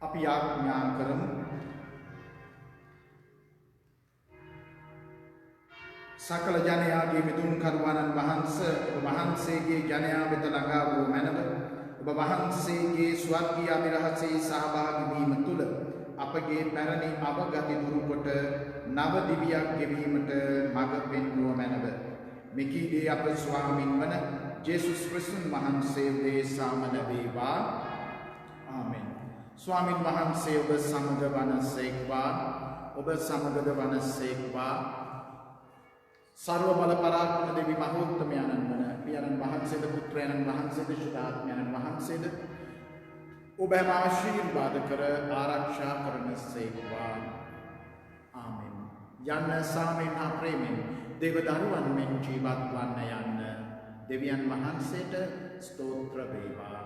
අපි යාඥා කරමු. සකල ජනයාගේ මිදුම් කරුවාණන් වහන්සේ ඔබ වහන්සේගේ ජනයා වෙත ළඟා වූ මැනව ඔබ වහන්සේගේ ස්වර්ගීය අභිරහසේ සහභාගී වීම තුළ අපගේ පැරණි අවගති දුරු කොට නව දිවියක් ගෙවීමට මඟ පෙන්වුව මැනව මෙකීදී අප ස්වාමින් වන ජේසුස් ක්‍රිස්තුන් වහන්සේ උදෙසාම ලැබේවා. ආමෙන්. ස්වාමින් වහන්සේ ඔබ සමග වනසේක්වා. ඔබ සමගද වනසේක්වා. सर्व बल पराक्रम देवी महोत्तमयानन वන පියාණන් වහන්සේද පුත්‍රයන්න් වහන්සේද ශුද්ධාත්මයන්න් වහන්සේද ඔබම ආශිර්වාද කර ආරක්ෂා කරන සේක්වා. ආමෙන්. යන්න සාමෙන් හා ප්‍රේමෙන් දේව දරුවන් මෙන් ජීවත් වන්න යන්න දෙවියන් වහන්සේට ස්තෝත්‍ර වේවා.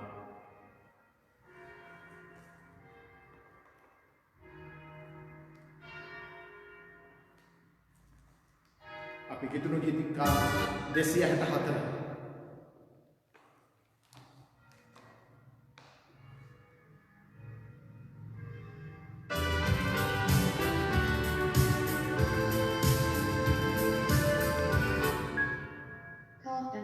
අපි කිතුණු ගීතිකා 264 Thank you.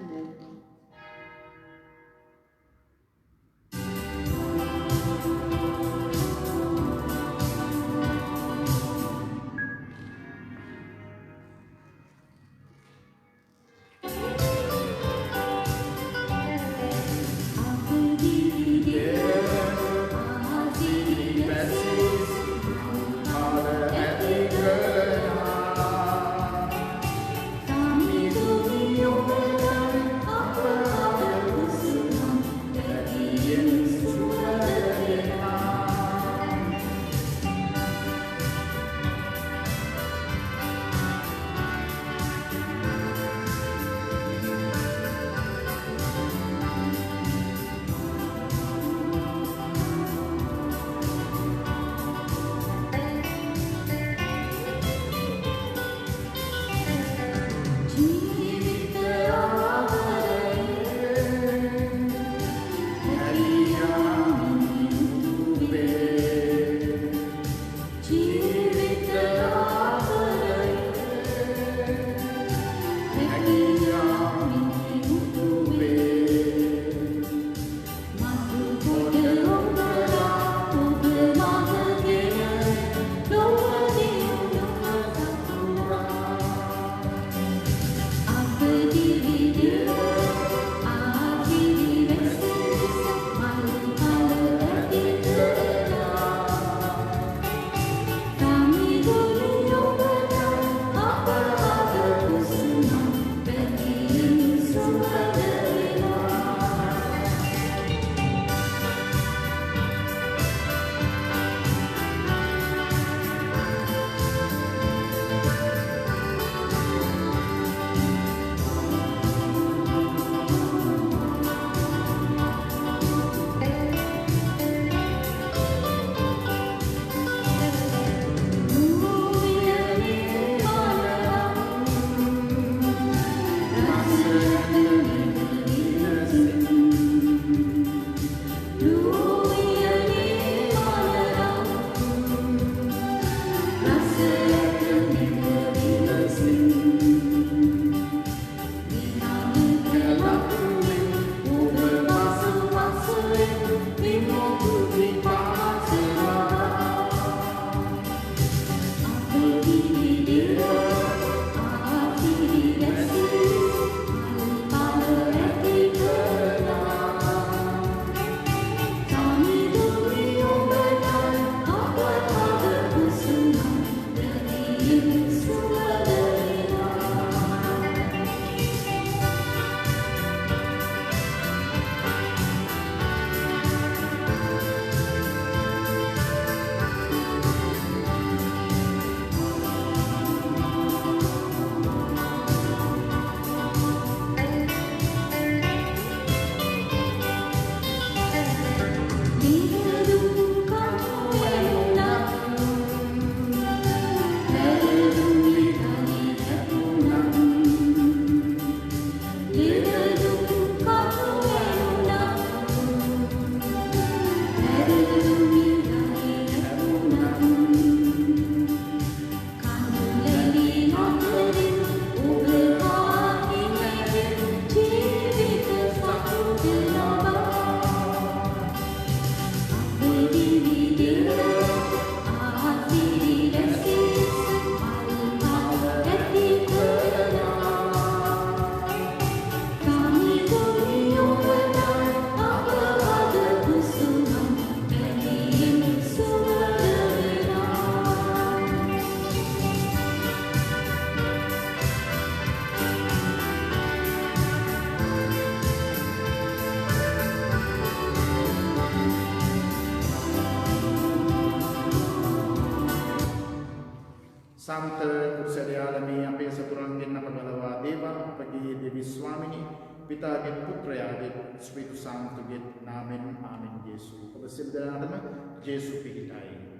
සාන්ත කුසලයාලමේ අපේ සතුරන්ගෙන් අප ගලවා දේවා අපගේ දෙවි ස්වාමිනී පිතාගේ පුත්‍රයාගේ ස්වීතු සාන්තුගේ නාමෙන් ආමෙන්. යේසු ඔබ සියලු දෙනාටම යේසු පිහිටයි.